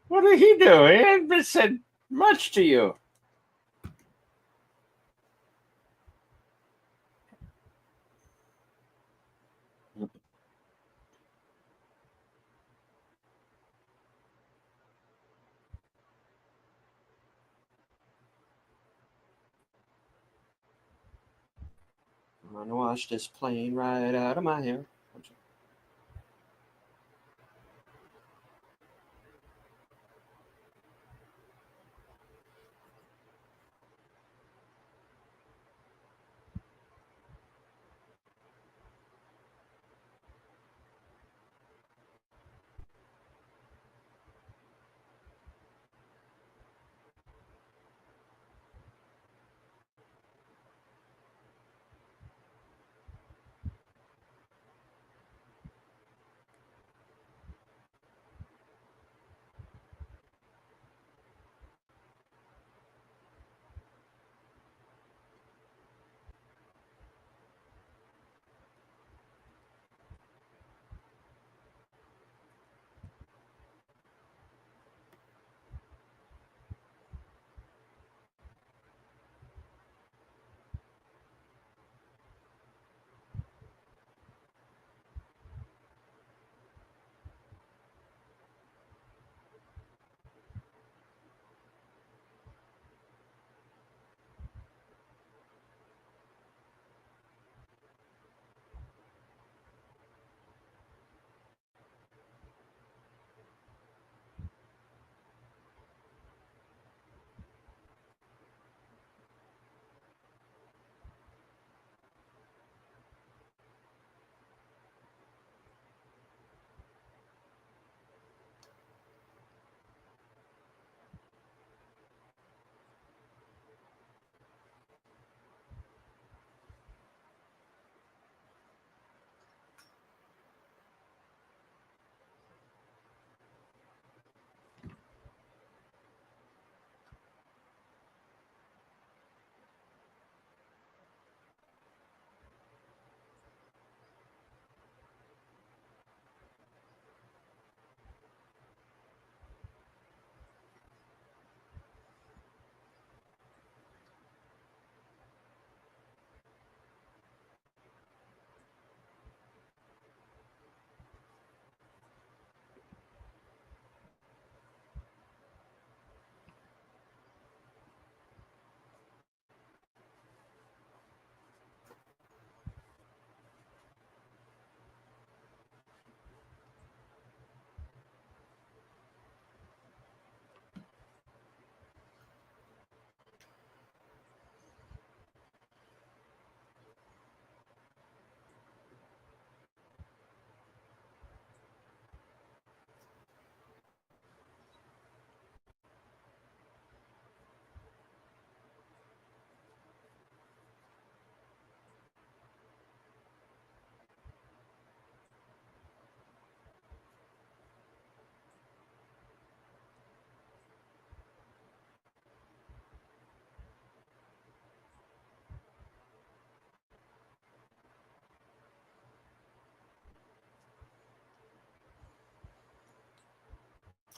What did he do? He hasn't been said much to you. I'm gonna wash this plane right out of my hair.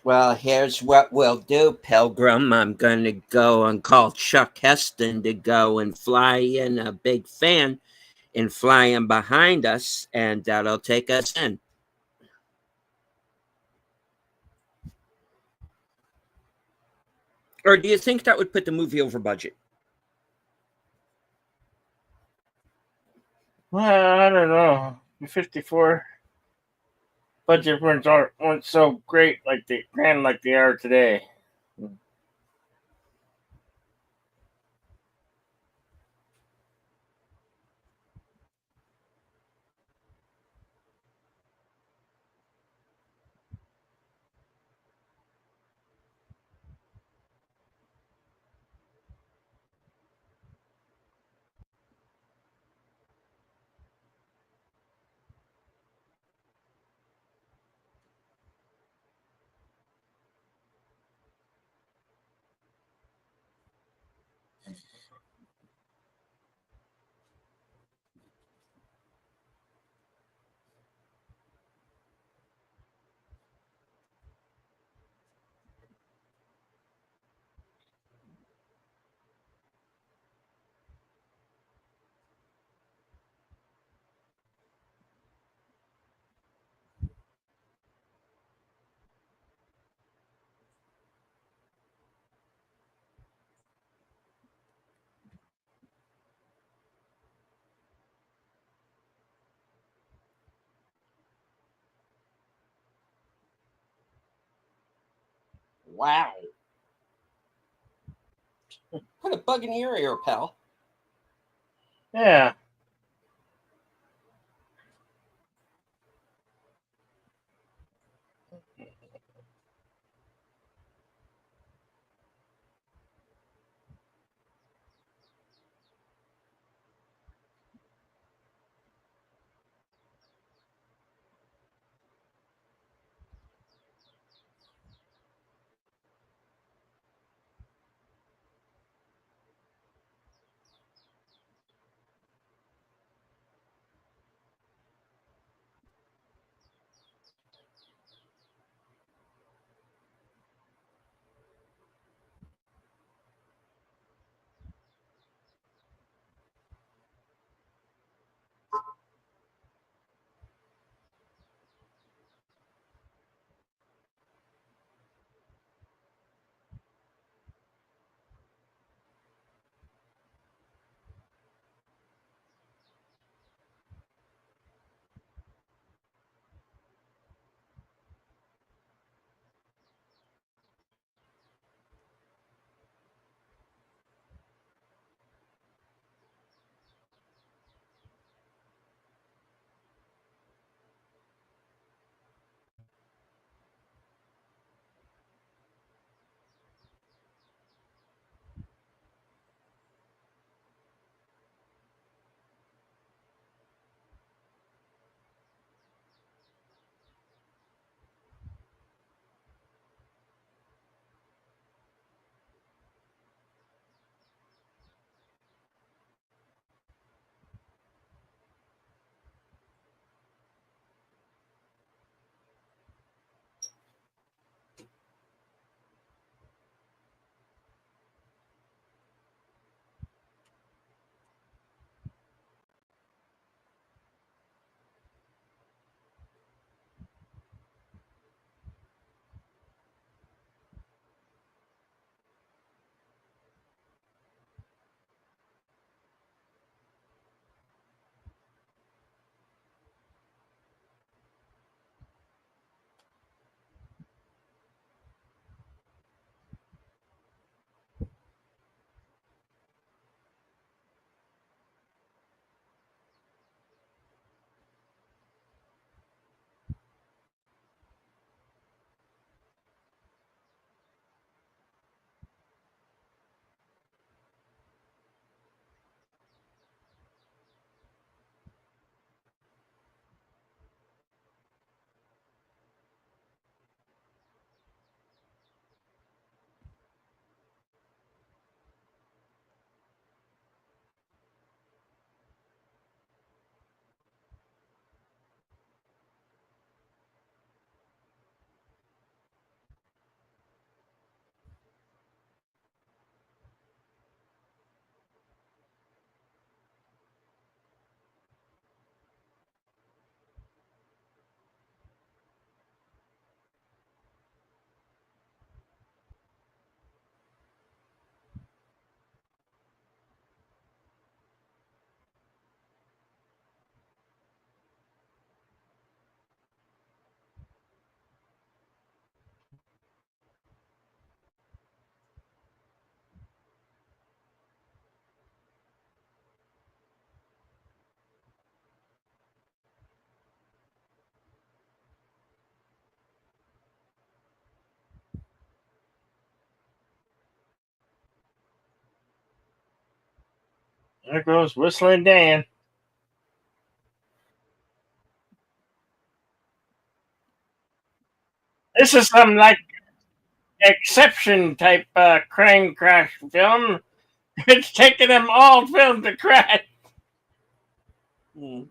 Well, here's what we'll do, Pilgrim. I'm going to go and call Chuck Heston to go and fly in a big fan and fly in behind us, and that'll take us in. Or do you think that would put the movie over budget? Well, I don't know. The 54 budget weren't so great like they are today. Wow. Put a bug in your ear, pal. Yeah. There goes Whistling Dan. This is some like exception type crane crash film. It's taking them all film to crash. Hmm.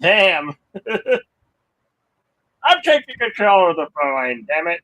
Damn. I'm taking control of the phone, damn it.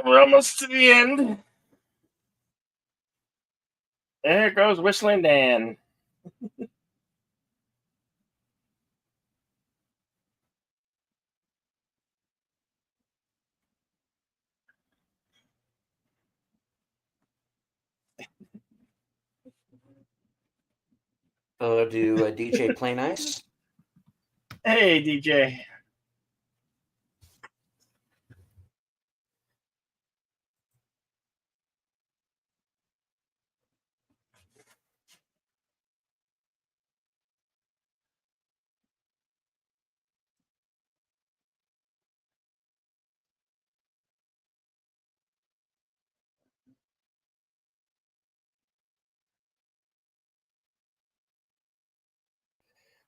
We're almost to the end. There goes Whistling Dan. Do DJ Play Nice? Hey, DJ.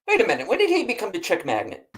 Wait a minute. When did he become the Czech magnet?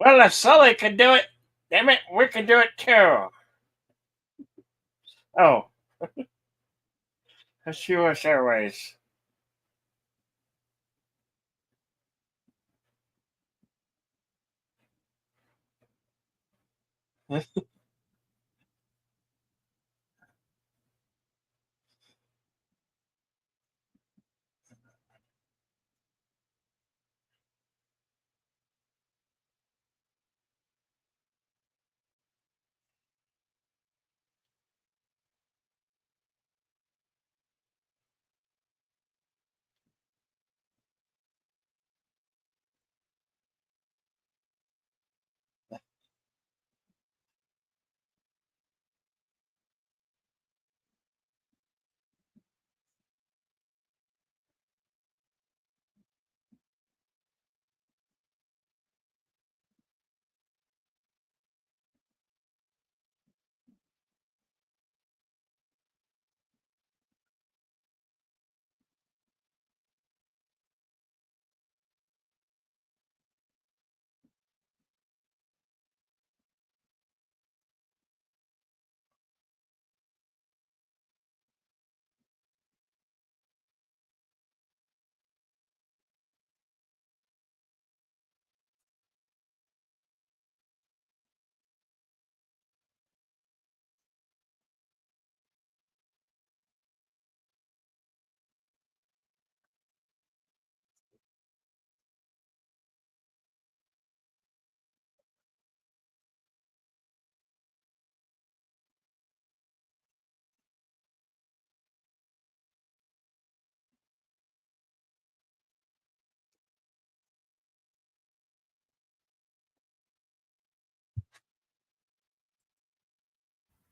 Well, if Sully could do it, damn it, we can do it too. Oh, that's U.S. Airways.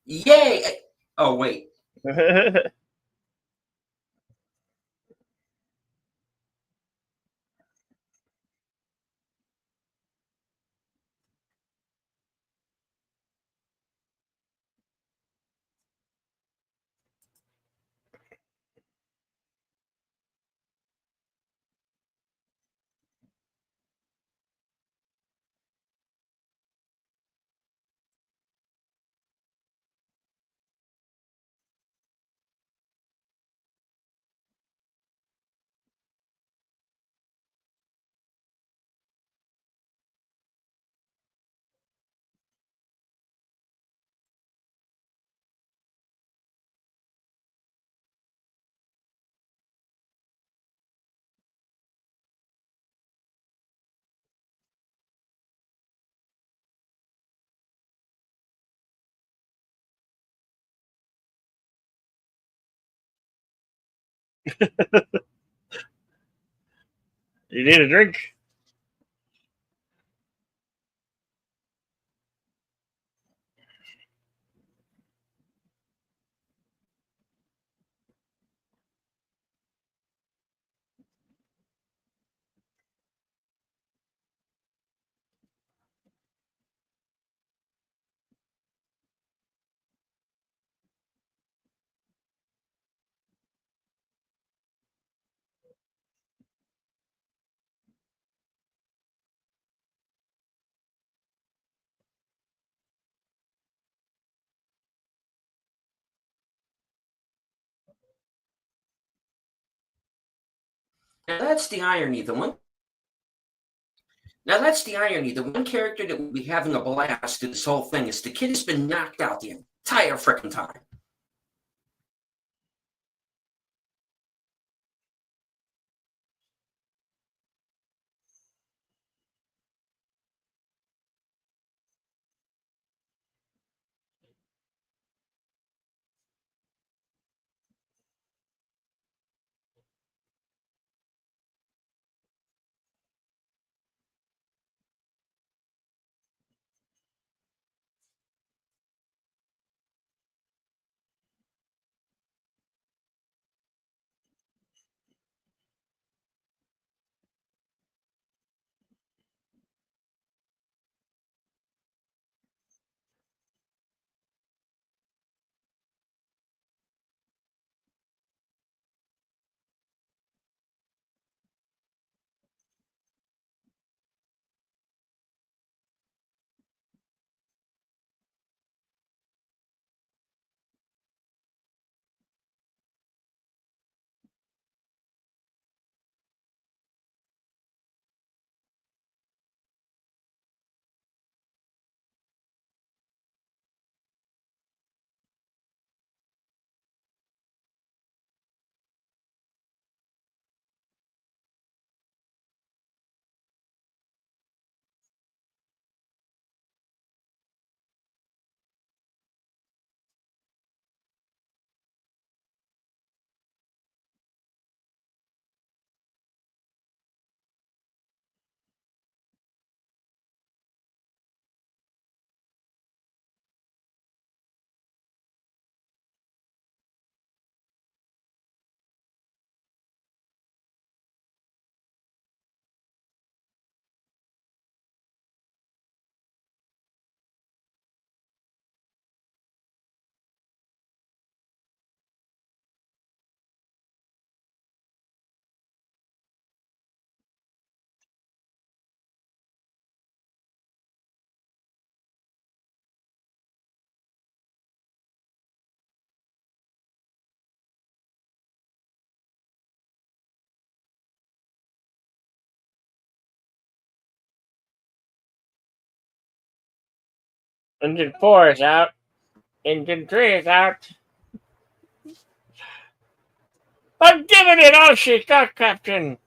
Yay! Oh, wait. You need a drink? Now that's the irony. Now that's the irony. The one character that will be having a blast through this whole thing is the kid has been knocked out the entire freaking time. Engine 4 is out. Engine 3 is out. I'm giving it all she got, Captain.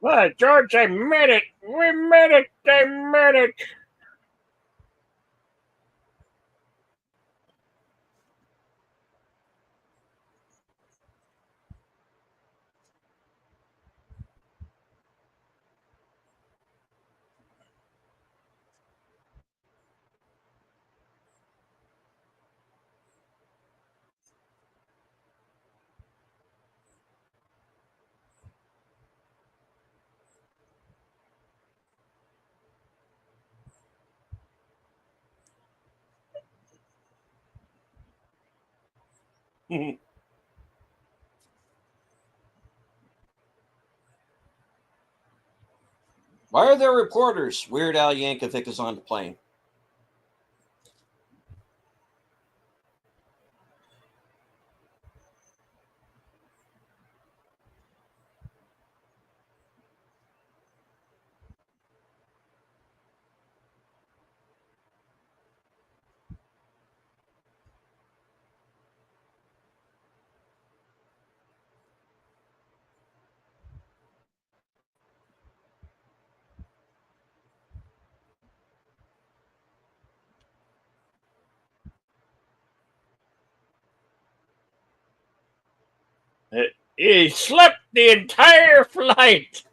Well, George, I made it. We made it. I made it. Why are there reporters? Weird Al Yankovic is on the plane. He slept the entire flight.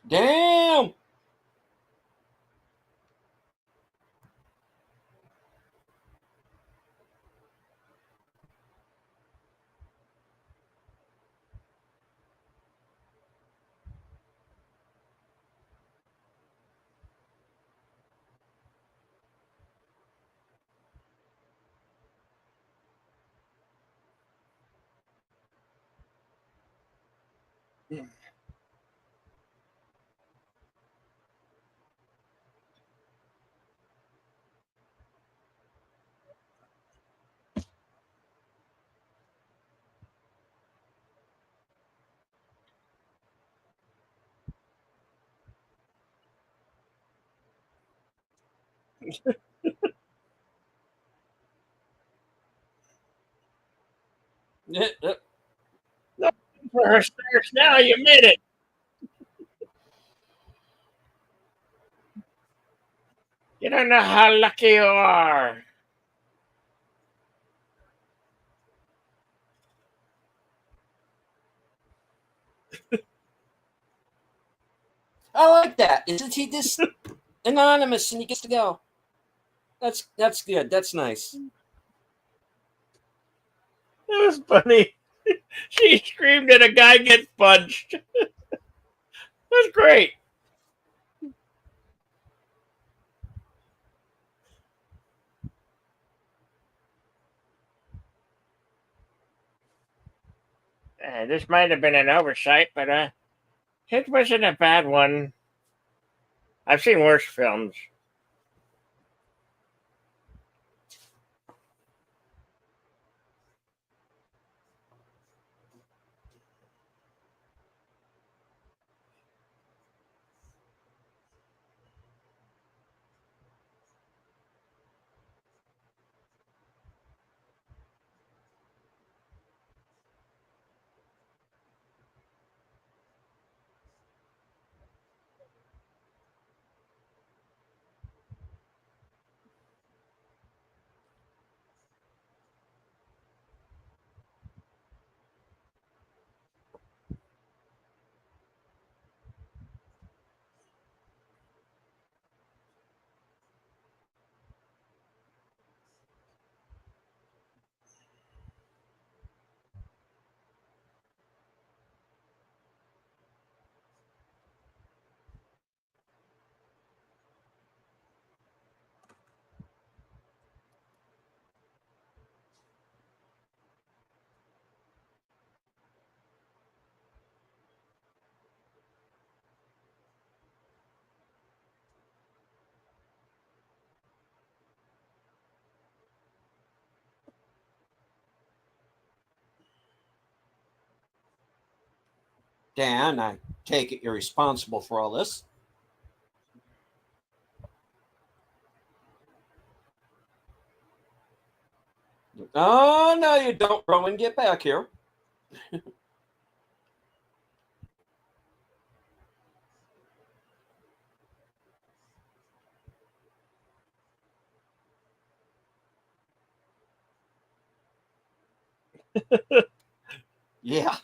Damn. No, for her stairs now, you made it. You don't know how lucky you are. I like that. Isn't he just anonymous and he gets to go? That's good. That's nice. It was funny. She screamed and a guy gets punched. That's great. This might have been an oversight, but it wasn't a bad one. I've seen worse films. Dan, I take it you're responsible for all this. Oh, no, you don't, Rowan. Get back here. Yeah.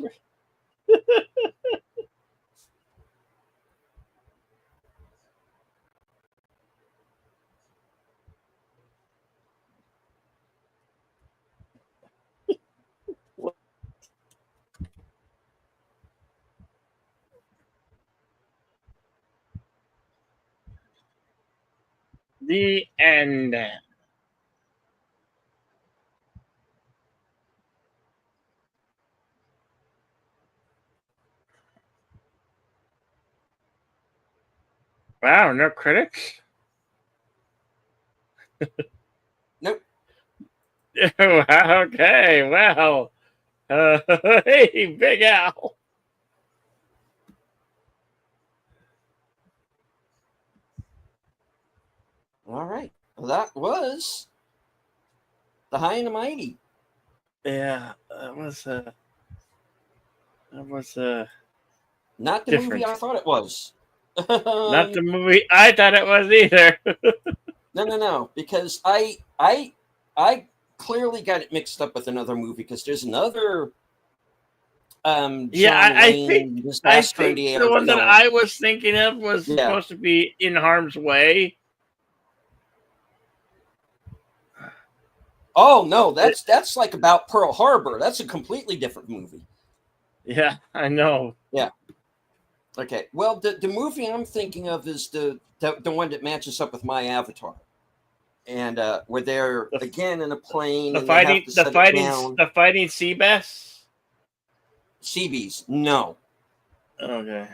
The end. Wow, no critics? Nope. Okay, well. Hey, Big Al. All right. Well, that was The High and the Mighty. Yeah, that was Not the different. movie I thought it was. Not the movie I thought it was either. No. Because I clearly got it mixed up with another movie because there's another John I Wayne think I disaster in think the the air one that film. I was thinking of was Yeah. supposed to be In Harm's Way. Oh no, that's like about Pearl Harbor. That's a completely different movie. Yeah, I know. Yeah. Okay. Well, the movie I'm thinking of is the one that matches up with my Avatar, and where they're The, again in a plane the and they have fighting, to the set it fighting, down. the fighting sea bass. Seabees. No, Okay.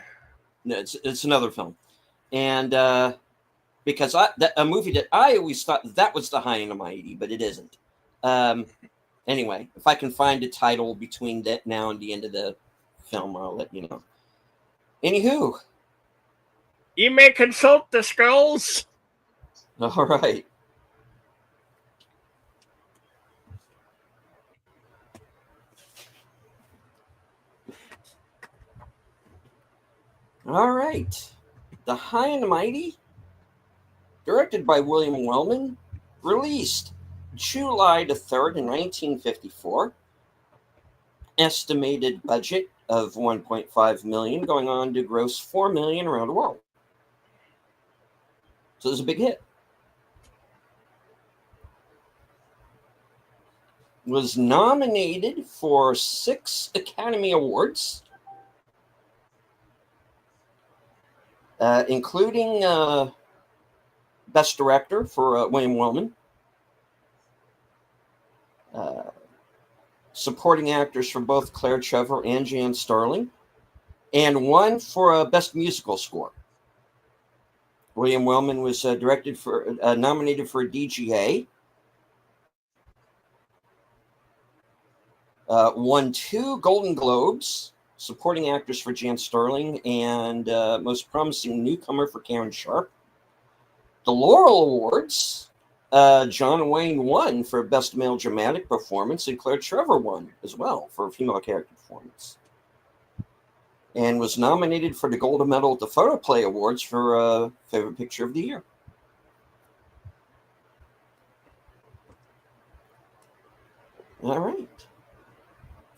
no, it's another film, and because a movie that I always thought that was the High and the Mighty, but it isn't. Anyway, if I can find a title between that now and the end of the film, I'll let you know. Anywho, You may consult the scrolls. all right. All right. The High and the Mighty, directed by William Wellman, released July the 3rd in 1954. Estimated budget of 1.5 million, going on to gross 4 million around the world. So it was a big hit. Was nominated for 6 Academy Awards, including Best Director for William Wellman, supporting actors for both Claire Trevor and Jan Starling, and one for Best Musical Score. William Wellman was nominated for a DGA, won 2 Golden Globes, supporting actors for Jan Starling and most promising newcomer for Karen Sharp. The Laurel Awards, John Wayne won for Best Male Dramatic Performance, and Claire Trevor won as well for a female character performance. And was nominated for the Golden Medal at the Photoplay Awards for Favorite Picture of the Year. All right.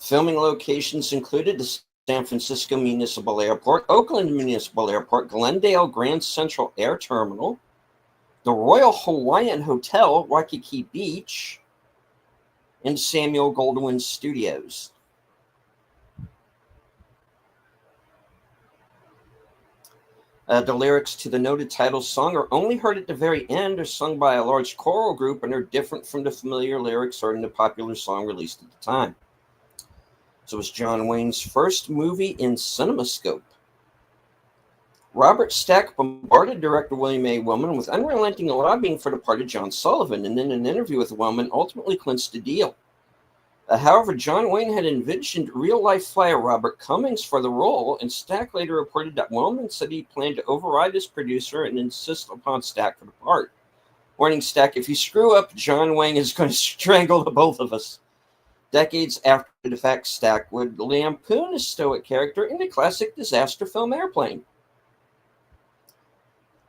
Filming locations included the San Francisco Municipal Airport, Oakland Municipal Airport, Glendale Grand Central Air Terminal, the Royal Hawaiian Hotel, Waikiki Beach, and Samuel Goldwyn Studios. The lyrics to the noted title song are only heard at the very end, are sung by a large choral group, and are different from the familiar lyrics heard in the popular song released at the time. So it was John Wayne's first movie in CinemaScope. Robert Stack bombarded director William A. Wellman with unrelenting lobbying for the part of John Sullivan, and in an interview with Wellman, ultimately clinched the deal. However, John Wayne had envisioned real-life flyer Robert Cummings for the role, and Stack later reported that Wellman said he planned to override his producer and insist upon Stack for the part, warning Stack, if you screw up, John Wayne is going to strangle the both of us. Decades after the fact, Stack would lampoon a stoic character in the classic disaster film Airplane.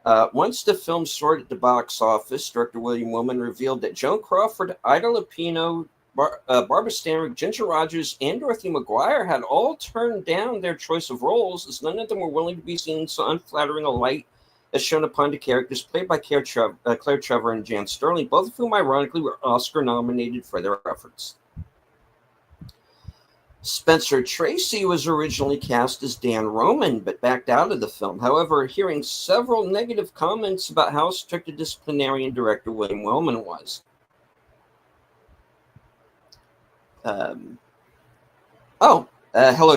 Once the film soared at the box office, director William Wellman revealed that Joan Crawford, Ida Lupino, Barbara Stanwyck, Ginger Rogers, and Dorothy McGuire had all turned down their choice of roles, as none of them were willing to be seen in so unflattering a light as shown upon the characters played by Claire Trevor and Jan Starling, both of whom ironically were Oscar-nominated for their efforts. Spencer Tracy was originally cast as Dan Roman, but backed out of the film. However, hearing several negative comments about how strict a disciplinarian director William Wellman was. Hello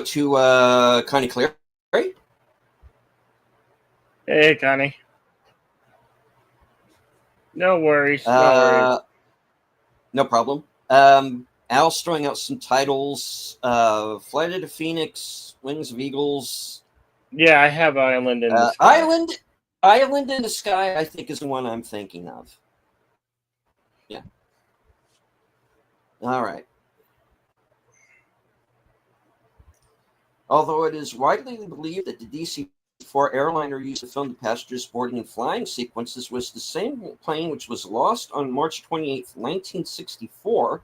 to Connie Cleary. Hey, Connie. No worries. No problem. Al's throwing out some titles. Flight of the Phoenix, Wings of Eagles. Yeah, I have Island in the Sky. Island in the Sky, I think, is the one I'm thinking of. Yeah. All right. Although it is widely believed that the DC-4 airliner used to film the passengers boarding and flying sequences was the same plane which was lost on March 28, 1964,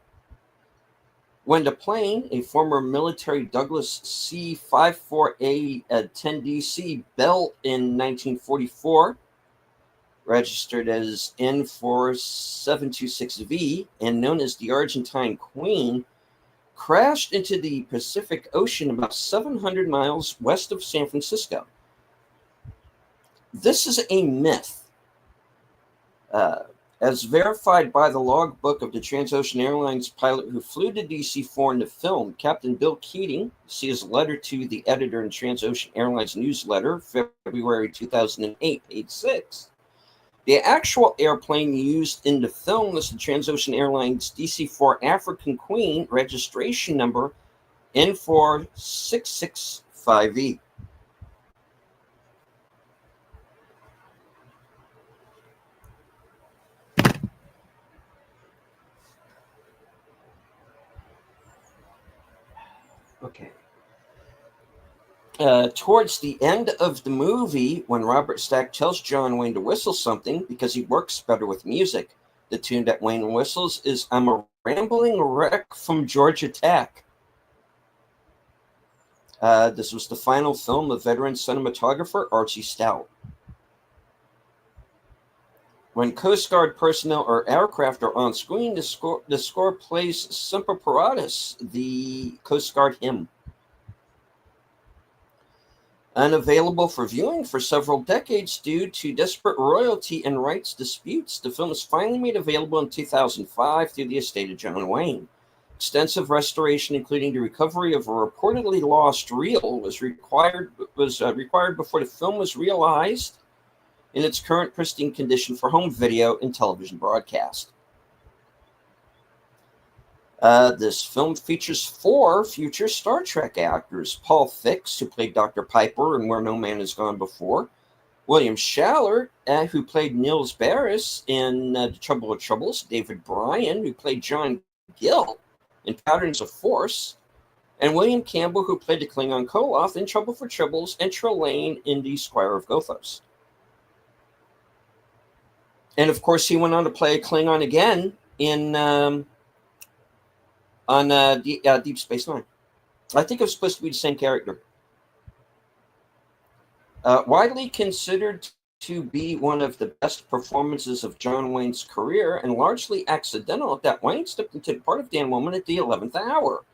When the plane, a former military Douglas C-54A 10DC Bell in 1944, registered as N4726V and known as the Argentine Queen, crashed into the Pacific Ocean about 700 miles west of San Francisco. This is a myth. As verified by the logbook of the Transocean Airlines pilot who flew to DC-4 in the film, Captain Bill Keating, see his letter to the editor in Transocean Airlines newsletter, February 2008, page 6. The actual airplane used in the film was the Transocean Airlines DC-4 African Queen, registration number N4665E. Okay. Towards the end of the movie, when Robert Stack tells John Wayne to whistle something because he works better with music, the tune that Wayne whistles is "I'm a Rambling Wreck from Georgia Tech." This was the final film of veteran cinematographer Archie Stout. When Coast Guard personnel or aircraft are on screen, the score plays Semper Paratus, the Coast Guard hymn. Unavailable for viewing for several decades due to desperate royalty and rights disputes, the film was finally made available in 2005 through the estate of John Wayne. Extensive restoration, including the recovery of a reportedly lost reel, was required before the film was realized in its current pristine condition for home video and television broadcast. This film features 4 future Star Trek actors: Paul Fix, who played Dr. Piper in Where No Man Has Gone Before; William Schallert, who played Niels Barris in The Trouble with Troubles; David Bryan, who played John Gill in Patterns of Force; and William Campbell, who played the Klingon Koloth in Trouble for Troubles, and Trelane in The Squire of Gothos. And of course, he went on to play a Klingon again in Deep Space Nine. I think it was supposed to be the same character. Widely considered to be one of the best performances of John Wayne's career, and largely accidental, that Wayne stepped into the part of Dan Woman at the 11th hour,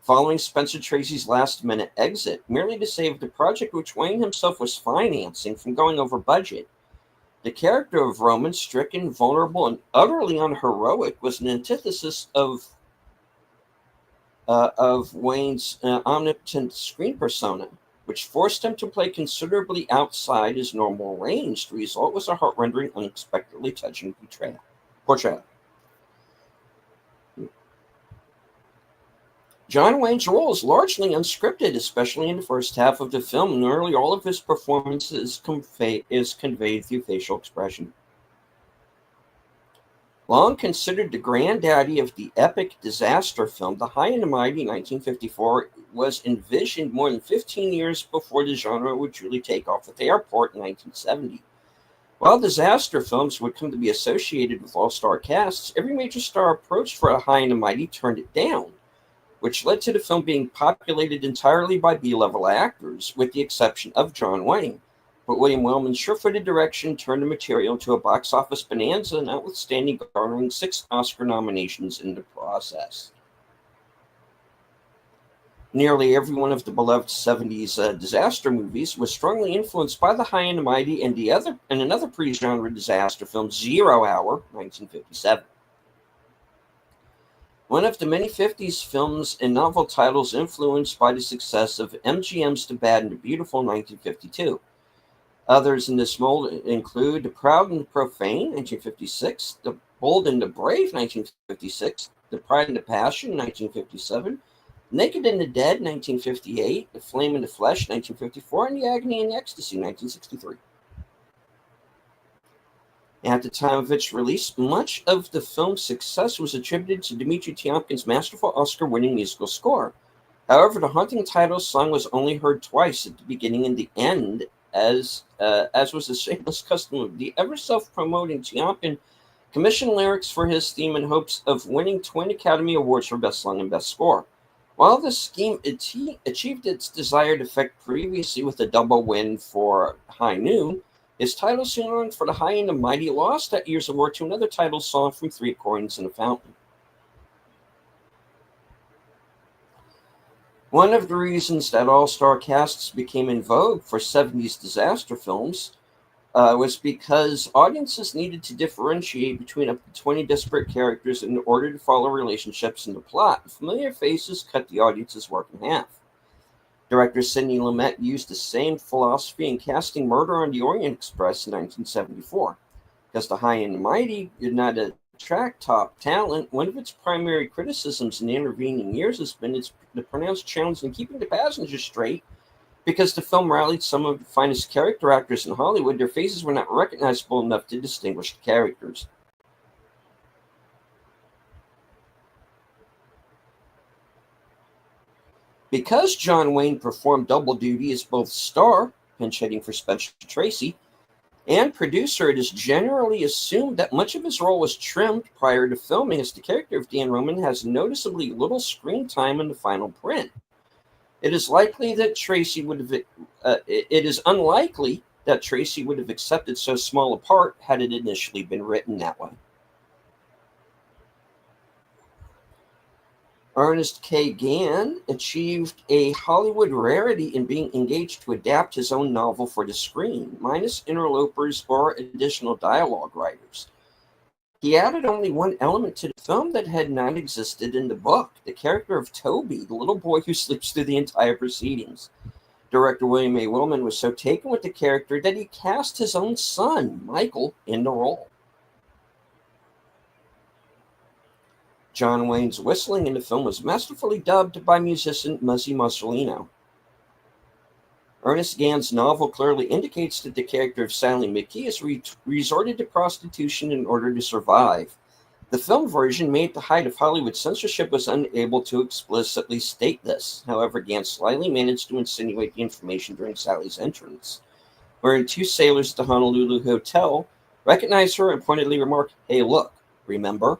following Spencer Tracy's last-minute exit, merely to save the project which Wayne himself was financing from going over budget. The character of Roman, stricken, vulnerable, and utterly unheroic, was an antithesis of Wayne's omnipotent screen persona, which forced him to play considerably outside his normal range. The result was a heart-rendering, unexpectedly touching portrayal. John Wayne's role is largely unscripted, especially in the first half of the film. Nearly all of his performance is conveyed through facial expression. Long considered the granddaddy of the epic disaster film, The High and the Mighty, 1954, was envisioned more than 15 years before the genre would truly take off at the airport in 1970. While disaster films would come to be associated with all-star casts, every major star approached for A High and the Mighty turned it down, which led to the film being populated entirely by B-level actors, with the exception of John Wayne. But William Wellman's sure-footed direction turned the material to a box office bonanza, notwithstanding garnering 6 Oscar nominations in the process. Nearly every one of the beloved 70s disaster movies was strongly influenced by The High and the Mighty and another pre-genre disaster film, 0 Hour, 1957. One of the many 50s films and novel titles influenced by the success of MGM's The Bad and the Beautiful, 1952. Others in this mold include The Proud and the Profane, 1956, The Bold and the Brave, 1956, The Pride and the Passion, 1957, Naked and the Dead, 1958, The Flame and the Flesh, 1954, and The Agony and the Ecstasy, 1963. At the time of its release, much of the film's success was attributed to Dmitri Tiomkin's masterful Oscar-winning musical score. However, the haunting title song was only heard twice, at the beginning and the end, as was the shameless custom of the ever self-promoting Tiomkin commissioned lyrics for his theme in hopes of winning twin Academy Awards for Best Song and Best Score. While this scheme achieved its desired effect previously with a double win for High Noon, his title song for the High and the Mighty lost that year's award to another title song from Three Coins and a Fountain. One of the reasons that all-star casts became in vogue for 70s disaster films was because audiences needed to differentiate between up to 20 disparate characters in order to follow relationships in the plot. Familiar faces cut the audience's work in half. Director Sidney Lumet used the same philosophy in casting Murder on the Orient Express in 1974. Because The High and the Mighty did not attract top talent, one of its primary criticisms in the intervening years has been the pronounced challenge in keeping the passengers straight. Because the film rallied some of the finest character actors in Hollywood, their faces were not recognizable enough to distinguish the characters. Because John Wayne performed double duty as both star, pinch hitting for Spencer Tracy, and producer, it is generally assumed that much of his role was trimmed prior to filming, as the character of Dan Roman has noticeably little screen time in the final print. It is likely that Tracy would have. It is unlikely that Tracy would have accepted so small a part had it initially been written that way. Ernest K. Gann achieved a Hollywood rarity in being engaged to adapt his own novel for the screen, minus interlopers or additional dialogue writers. He added only one element to the film that had not existed in the book, the character of Toby, the little boy who sleeps through the entire proceedings. Director William A. Willman was so taken with the character that he cast his own son, Michael, in the role. John Wayne's whistling in the film was masterfully dubbed by musician Muzzy Mussolino. Ernest Gann's novel clearly indicates that the character of Sally McGee has resorted to prostitution in order to survive. The film version, made at the height of Hollywood censorship, was unable to explicitly state this. However, Gann slyly managed to insinuate the information during Sally's entrance, wherein two sailors at the Honolulu hotel recognize her and pointedly remark, "Hey, look, remember?"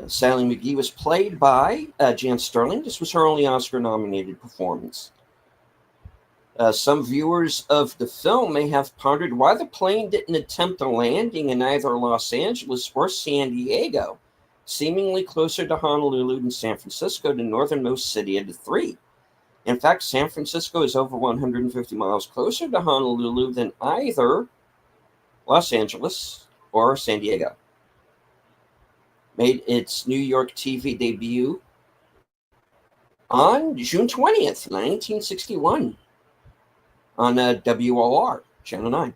Sally McGee was played by Jan Sterling. This was her only Oscar-nominated performance. Some viewers of the film may have pondered why the plane didn't attempt a landing in either Los Angeles or San Diego, seemingly closer to Honolulu than San Francisco, the northernmost city of the three. In fact, San Francisco is over 150 miles closer to Honolulu than either Los Angeles or San Diego. Made its New York TV debut on June 20th, 1961 on WOR, Channel 9.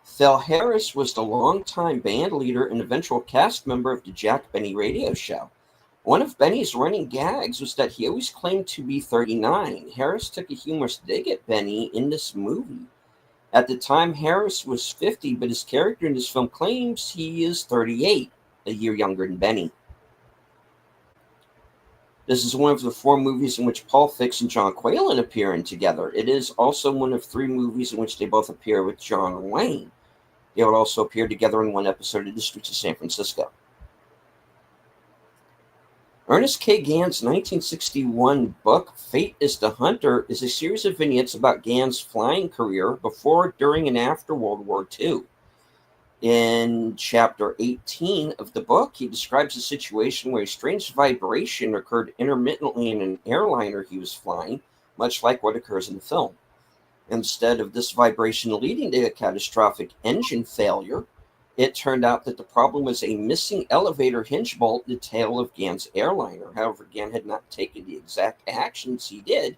Phil Harris was the longtime band leader and eventual cast member of the Jack Benny radio show. One of Benny's running gags was that he always claimed to be 39. Harris took a humorous dig at Benny in this movie. At the time, Harris was 50, but his character in this film claims he is 38, a year younger than Benny. This is one of the 4 movies in which Paul Fix and John Quaylen appear in together. It is also one of 3 movies in which they both appear with John Wayne. They would also appear together in one episode of The Streets of San Francisco. Ernest K. Gann's 1961 book, Fate is the Hunter, is a series of vignettes about Gann's flying career before, during, and after World War II. In chapter 18 of the book, he describes a situation where a strange vibration occurred intermittently in an airliner he was flying, much like what occurs in the film. Instead of this vibration leading to a catastrophic engine failure, it turned out that the problem was a missing elevator hinge bolt in the tail of Gann's airliner. However, Gann had not taken the exact actions he did.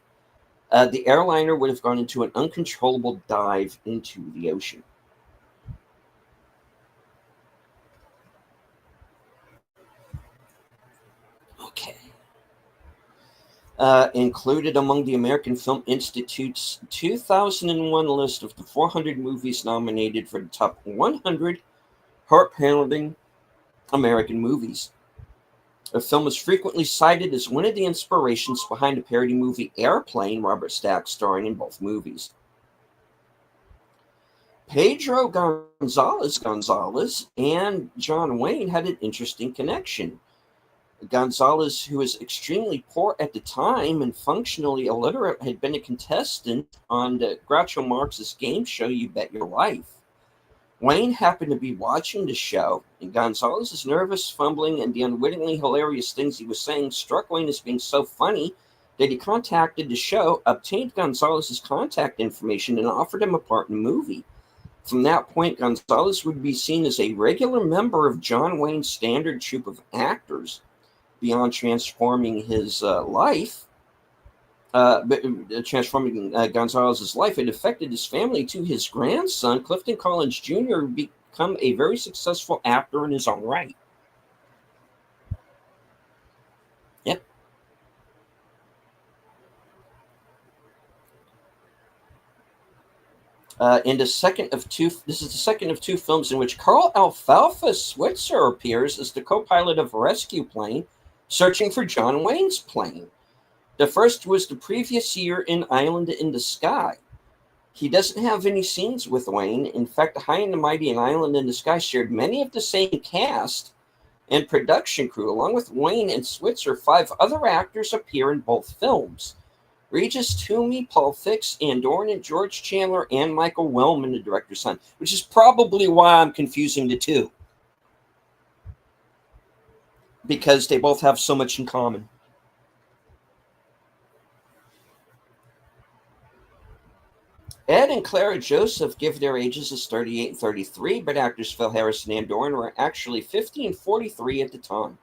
The airliner would have gone into an uncontrollable dive into the ocean. Okay. Included among the American Film Institute's 2001 list of the 400 movies nominated for the top 100 heart-pounding American movies. The film was frequently cited as one of the inspirations behind the parody movie Airplane, Robert Stack starring in both movies. Pedro Gonzalez and John Wayne had an interesting connection. Gonzalez, who was extremely poor at the time and functionally illiterate, had been a contestant on Groucho Marx's game show You Bet Your Life. Wayne happened to be watching the show, and Gonzalez's nervous fumbling and the unwittingly hilarious things he was saying struck Wayne as being so funny that he contacted the show, obtained Gonzalez's contact information, and offered him a part in the movie. From that point, Gonzalez would be seen as a regular member of John Wayne's standard troupe of actors. Beyond transforming his transforming Gonzalez's life, it affected his family too. His grandson, Clifton Collins Jr., become a very successful actor in his own right. Yep. This is the second of two films in which Carl Alfalfa Switzer appears as the co-pilot of a rescue plane searching for John Wayne's plane. The first was the previous year in Island in the Sky. He doesn't have any scenes with Wayne. In fact, High and Mighty and Island in the Sky shared many of the same cast and production crew. Along with Wayne and Switzer, 5 other actors appear in both films. Regis Toomey, Paul Fix, Ann Doran, and George Chandler, and Michael Wellman, the director's son, which is probably why I'm confusing the two. Because they both have so much in common. Ed and Clara Joseph give their ages as 38 and 33, but actors Phil Harris and Ann Doran were actually 50 and 43 at the time.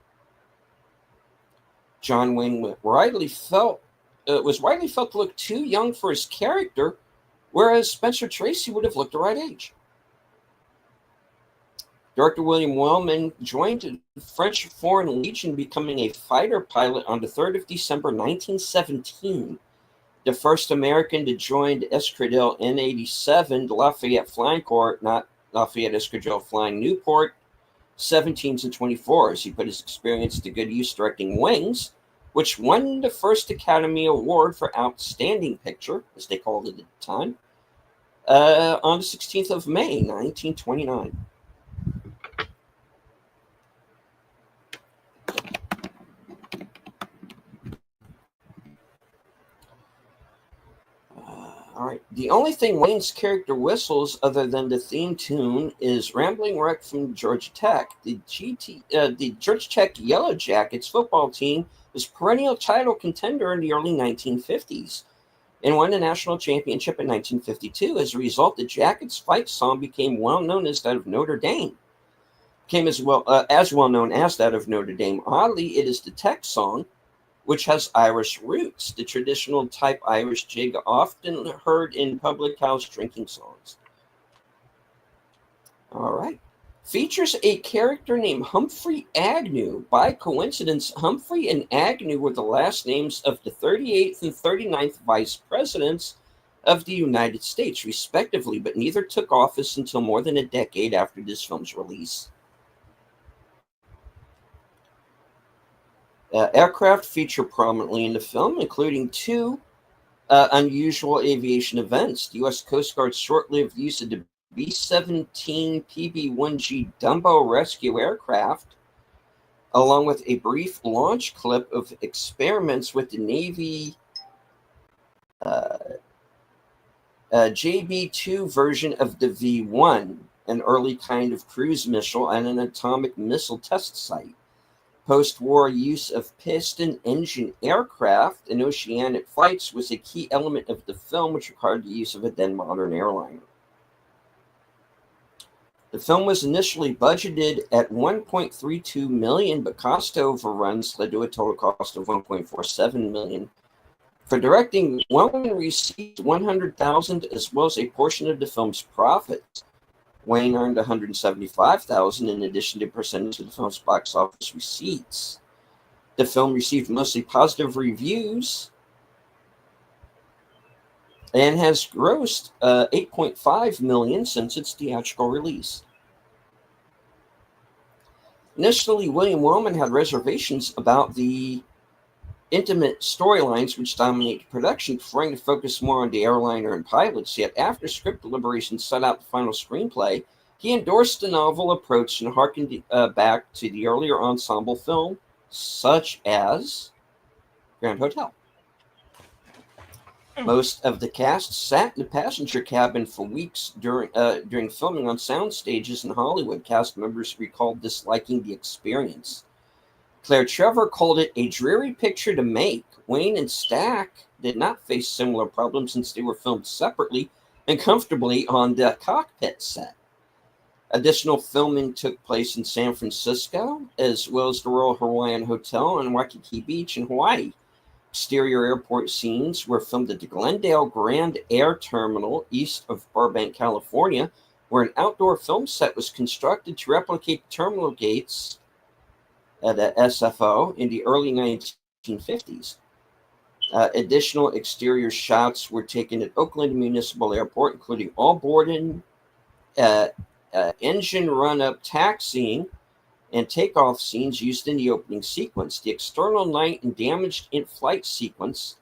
John Wayne was widely felt to look too young for his character, whereas Spencer Tracy would have looked the right age. Director William Wellman joined the French Foreign Legion, becoming a fighter pilot on the 3rd of December 1917. The first American to join the Escadrille N-87, the Lafayette Flying Corps, not Lafayette Escadrille Flying Newport, 17s and 24s. He put his experience to good use directing Wings, which won the first Academy Award for Outstanding Picture, as they called it at the time, on the 16th of May, 1929. All right. The only thing Wayne's character whistles, other than the theme tune, is Rambling Wreck from Georgia Tech. The Georgia Tech Yellow Jackets football team was perennial title contender in the early 1950s and won the national championship in 1952. As a result, the Jackets' fight song became well known as that of Notre Dame. Became as well known as that of Notre Dame. Oddly, it is the Tech song, which has Irish roots, the traditional type Irish jig often heard in public house drinking songs. All right. Features a character named Humphrey Agnew. By coincidence, Humphrey and Agnew were the last names of the 38th and 39th vice presidents of the United States, respectively, but neither took office until more than a decade after this film's release. Aircraft feature prominently in the film, including 2 unusual aviation events. The U.S. Coast Guard's short-lived use of the B-17 PB-1G Dumbo rescue aircraft, along with a brief launch clip of experiments with the Navy JB-2 version of the V-1, an early kind of cruise missile and an atomic missile test site. Post-war use of piston engine aircraft in oceanic flights was a key element of the film, which required the use of a then modern airliner. The film was initially budgeted at $1.32 million, but cost overruns led to a total cost of $1.47 million. For directing, Wellman received $100,000 as well as a portion of the film's profits. Wayne earned $175,000 in addition to a percentage of the film's box office receipts. The film received mostly positive reviews and has grossed $8.5 million since its theatrical release. Initially, William Wellman had reservations about the intimate storylines which dominated production, preferring to focus more on the airliner and pilots. Yet, after script deliberations set out the final screenplay, he endorsed the novel approach and harkened back to the earlier ensemble film, such as Grand Hotel. Most of the cast sat in the passenger cabin for weeks during filming on sound stages in Hollywood. Cast members recalled disliking the experience. Claire Trevor called it a dreary picture to make. Wayne and Stack did not face similar problems since they were filmed separately and comfortably on the cockpit set. Additional filming took place in San Francisco, as well as the Royal Hawaiian Hotel and Waikiki Beach in Hawaii. Exterior airport scenes were filmed at the Glendale Grand Air Terminal east of Burbank, California, where an outdoor film set was constructed to replicate the terminal gates at SFO in the early 1950s. Additional exterior shots were taken at Oakland Municipal Airport, including all boarding, engine run-up taxiing, and takeoff scenes used in the opening sequence. The external night and damaged in-flight sequence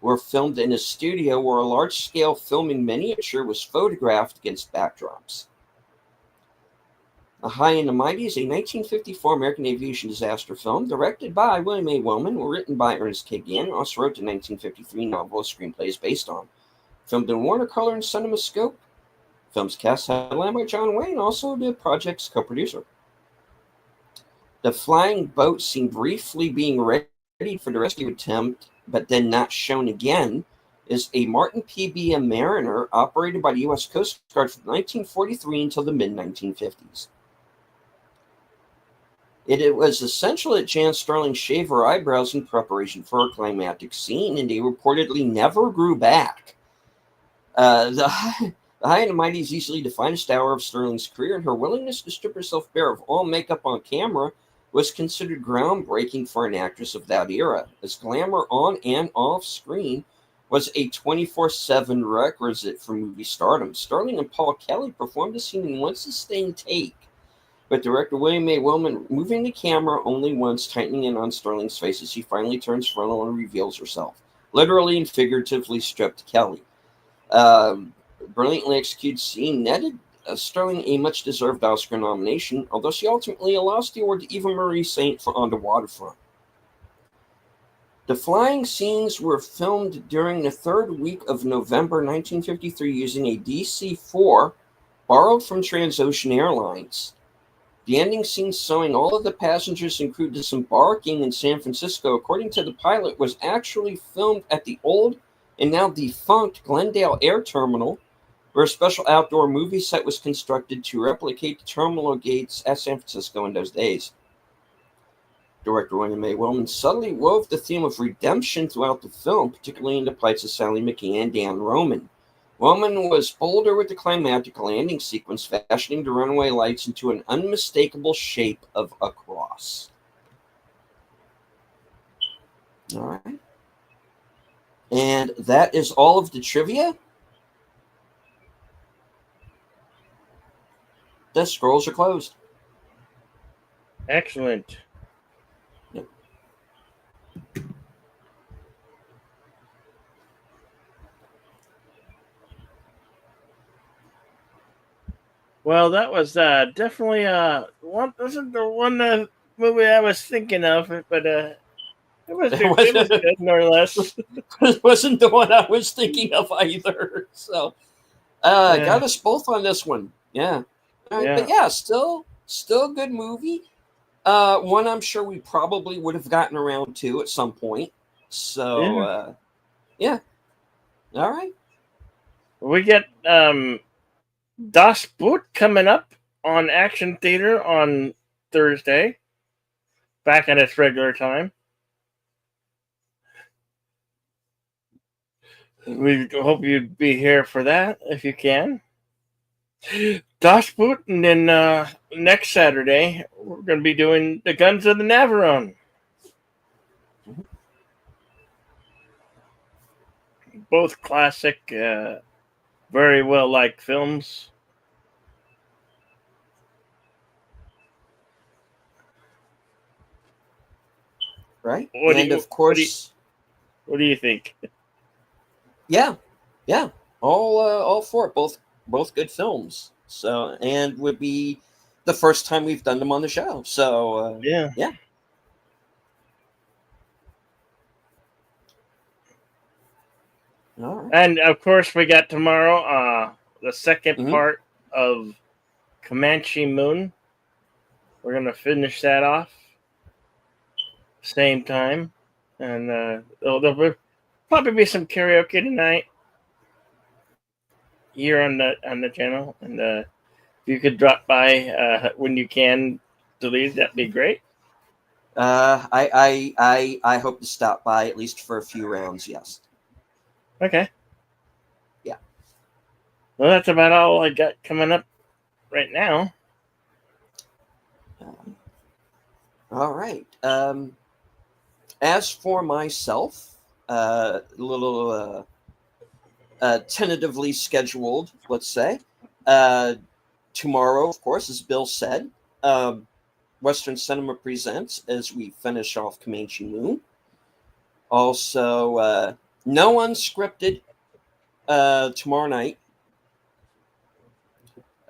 were filmed in a studio where a large-scale filming miniature was photographed against backdrops. The High and the Mighty is a 1954 American aviation disaster film directed by William A. Wellman, written by Ernest K. Gann, and also wrote the 1953 novel a screenplay is based on. Filmed in Warner Color and CinemaScope. Film's cast headlined by John Wayne, also the project's co-producer. The flying boat seen briefly being readied for the rescue attempt, but then not shown again, is a Martin PBM Mariner operated by the U.S. Coast Guard from 1943 until the mid-1950s. It was essential that Jan Sterling shave her eyebrows in preparation for a climactic scene, and they reportedly never grew back. The High and the Mighty is easily the finest hour of Sterling's career, and her willingness to strip herself bare of all makeup on camera was considered groundbreaking for an actress of that era, as glamour on and off screen was a 24/7 requisite for movie stardom. Sterling and Paul Kelly performed the scene in one sustained take, but director William A. Wellman moving the camera only once, tightening in on Sterling's face as she finally turns frontal and reveals herself, literally and figuratively stripped Kelly. Brilliantly executed scene netted Sterling a much-deserved Oscar nomination, although she ultimately lost the award to Eva Marie Saint for On the Waterfront. The flying scenes were filmed during the third week of November 1953 using a DC-4 borrowed from Transocean Airlines. The ending scene showing all of the passengers and crew disembarking in San Francisco, according to the pilot, was actually filmed at the old and now defunct Glendale Air Terminal, where a special outdoor movie set was constructed to replicate the terminal gates at San Francisco in those days. Director William A. Wellman subtly wove the theme of redemption throughout the film, particularly in the plights of Sally McKee and Dan Roman. Wellman was bolder with the climactic landing sequence, fashioning the runway lights into an unmistakable shape of a cross. All right. And that is all of the trivia. The scrolls are closed. Excellent. Yep. Well, that was definitely one. Wasn't the one movie I was thinking of, but it was good, more or less. It wasn't the one I was thinking of either. So, got us both on this one. Yeah. But yeah, still a good movie. One I'm sure we probably would have gotten around to at some point. So, yeah. All right. We get Das Boot coming up on Action Theater on Thursday, back at its regular time. We hope you'd be here for that if you can. Das Boot, and then next Saturday we're going to be doing The Guns of the Navarone. Both classic, very well liked films. right? What do And you, of course, what do you think? yeah, all for it. Both good films. So, and would be the first time we've done them on the show. So, Yeah. yeah. All right. And of course, we got tomorrow the second Mhm. part of Comanche Moon. We're gonna finish that off same time, and there'll probably be some karaoke tonight here on the channel. And if you could drop by when you can to leave, that'd be great. I hope to stop by at least for a few rounds. Yes. Okay. Yeah. Well, that's about all I got coming up right now. All right. As for myself, a little tentatively scheduled, let's say. Tomorrow, of course, as Bill said, Western Cinema Presents as we finish off Comanche Moon. Also, no unscripted tomorrow night.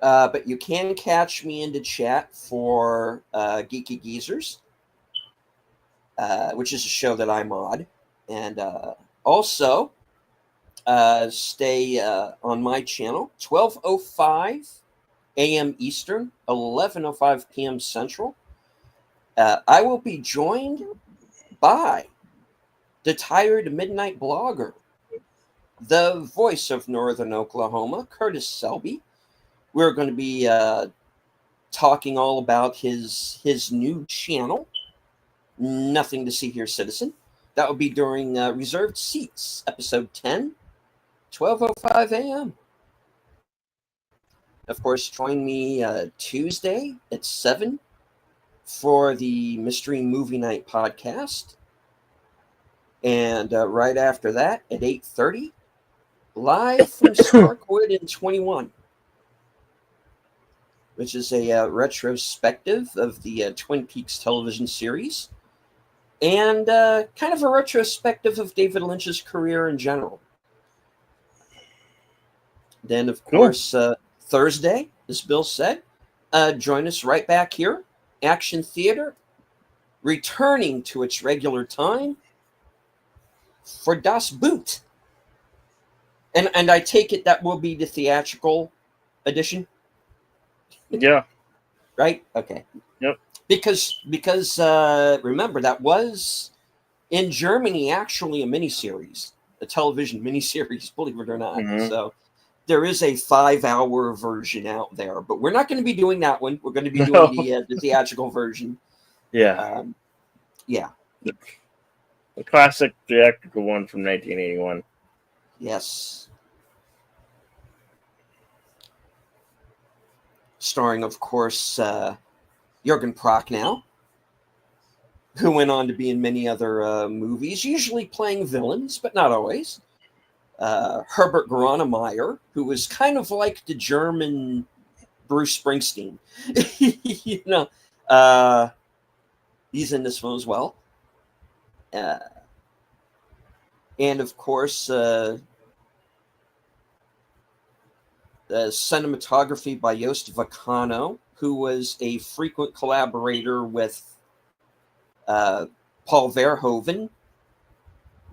But you can catch me into chat for Geeky Geezers, which is a show that I mod. And also, stay on my channel, 12:05 a.m. Eastern, 11:05 p.m. Central. I will be joined by the Tired Midnight Blogger, the voice of Northern Oklahoma, Curtis Selby. We're going to be talking all about his new channel, Nothing to See Here, Citizen. That will be during Reserved Seats, episode 10, 12:05 a.m. Of course, join me Tuesday at 7 for the Mystery Movie Night podcast. And right after that at 8:30, live from Starkwood in 21, which is a retrospective of the Twin Peaks television series and kind of a retrospective of David Lynch's career in general. Then, of course, Thursday, as Bill said, join us right back here, Action Theater, returning to its regular time for Das Boot. And I take it that will be the theatrical edition? Yeah. Right? Okay. Yep. Because remember, that was in Germany actually a miniseries, a television miniseries, believe it or not. Mm-hmm. So there is a 5-hour version out there, but we're not going to be doing that one. We're going to be doing the theatrical version. Yeah. Yeah. The classic theatrical one from 1981. Yes. Starring, of course, Jürgen Prochnow, who went on to be in many other movies, usually playing villains, but not always. Herbert Grönemeyer, who was kind of like the German Bruce Springsteen. You know, he's in this one as well. And of course, the cinematography by Joost Vacano, who was a frequent collaborator with Paul Verhoeven.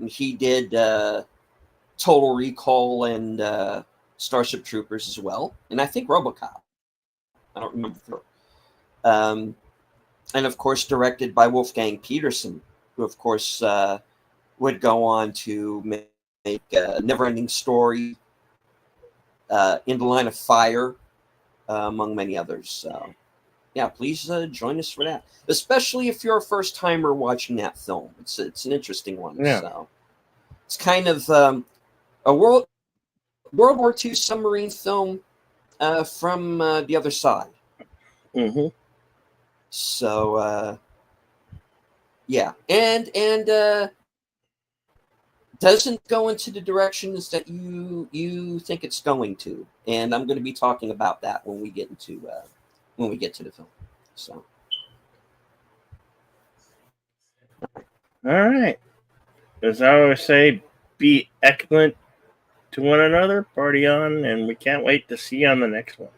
He did Total Recall and Starship Troopers as well, and I think RoboCop. I don't remember. And of course, directed by Wolfgang Peterson, who of course would go on to make Neverending Story, In the Line of Fire, among many others. So, yeah, please join us for that. Especially if you're a first timer watching that film, it's an interesting one. Yeah. So, it's kind of a World War II submarine film from the other side. Mm-hmm. So, yeah, and doesn't go into the directions that you think it's going to, and I'm going to be talking about that when we get to the film. So, All right. As I always say, be excellent to one another, party on, and we can't wait to see you on the next one.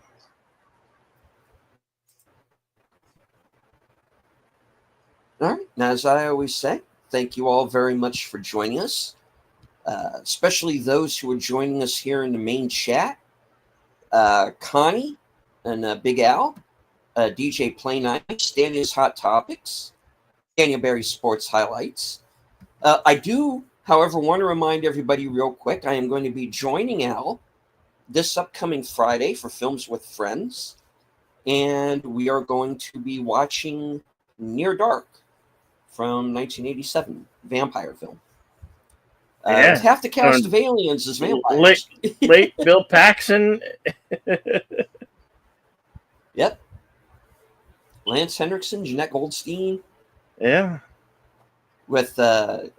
All right. Now, as I always say, thank you all very much for joining us, especially those who are joining us here in the main chat. Connie and Big Al, DJ Play Nice, Daniel's Hot Topics, Daniel Berry Sports Highlights. I do, however, want to remind everybody real quick, I am going to be joining Al this upcoming Friday for Films with Friends, and we are going to be watching Near Dark from 1987, vampire film. With half the cast of aliens as vampires. Late Bill Paxton. Yep. Lance Henriksen, Jeanette Goldstein. Yeah. With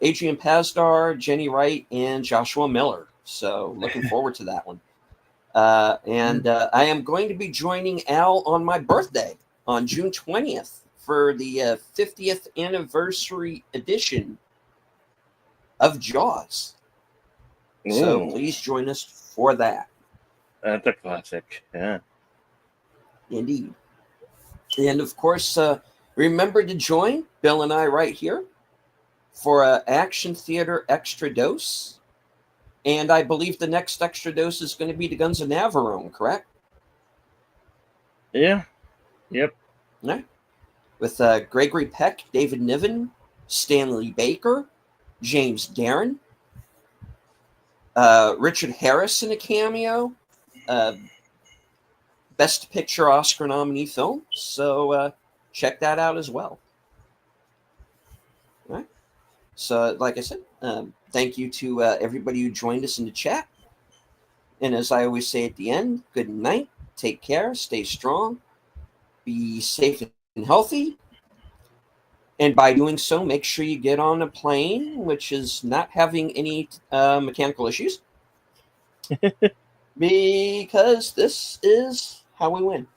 Adrian Pasdar, Jenny Wright, and Joshua Miller. So looking forward to that one. And I am going to be joining Al on my birthday on June 20th for the 50th anniversary edition of Jaws. Ooh. So please join us for that. That's a classic. Yeah. Indeed. And of course, remember to join Bill and I right here for Action Theater Extra Dose. And I believe the next Extra Dose is going to be the Guns of Navarone, correct? Yeah. Yep. All right. With Gregory Peck, David Niven, Stanley Baker, James Darren, Richard Harris in a cameo, Best Picture Oscar nominee film. So check that out as well. All right. So, like I said, thank you to everybody who joined us in the chat. And as I always say at the end, good night, take care, stay strong, be safe and healthy. And by doing so, make sure you get on a plane, which is not having any mechanical issues. Because this is how we win.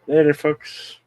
Later, folks.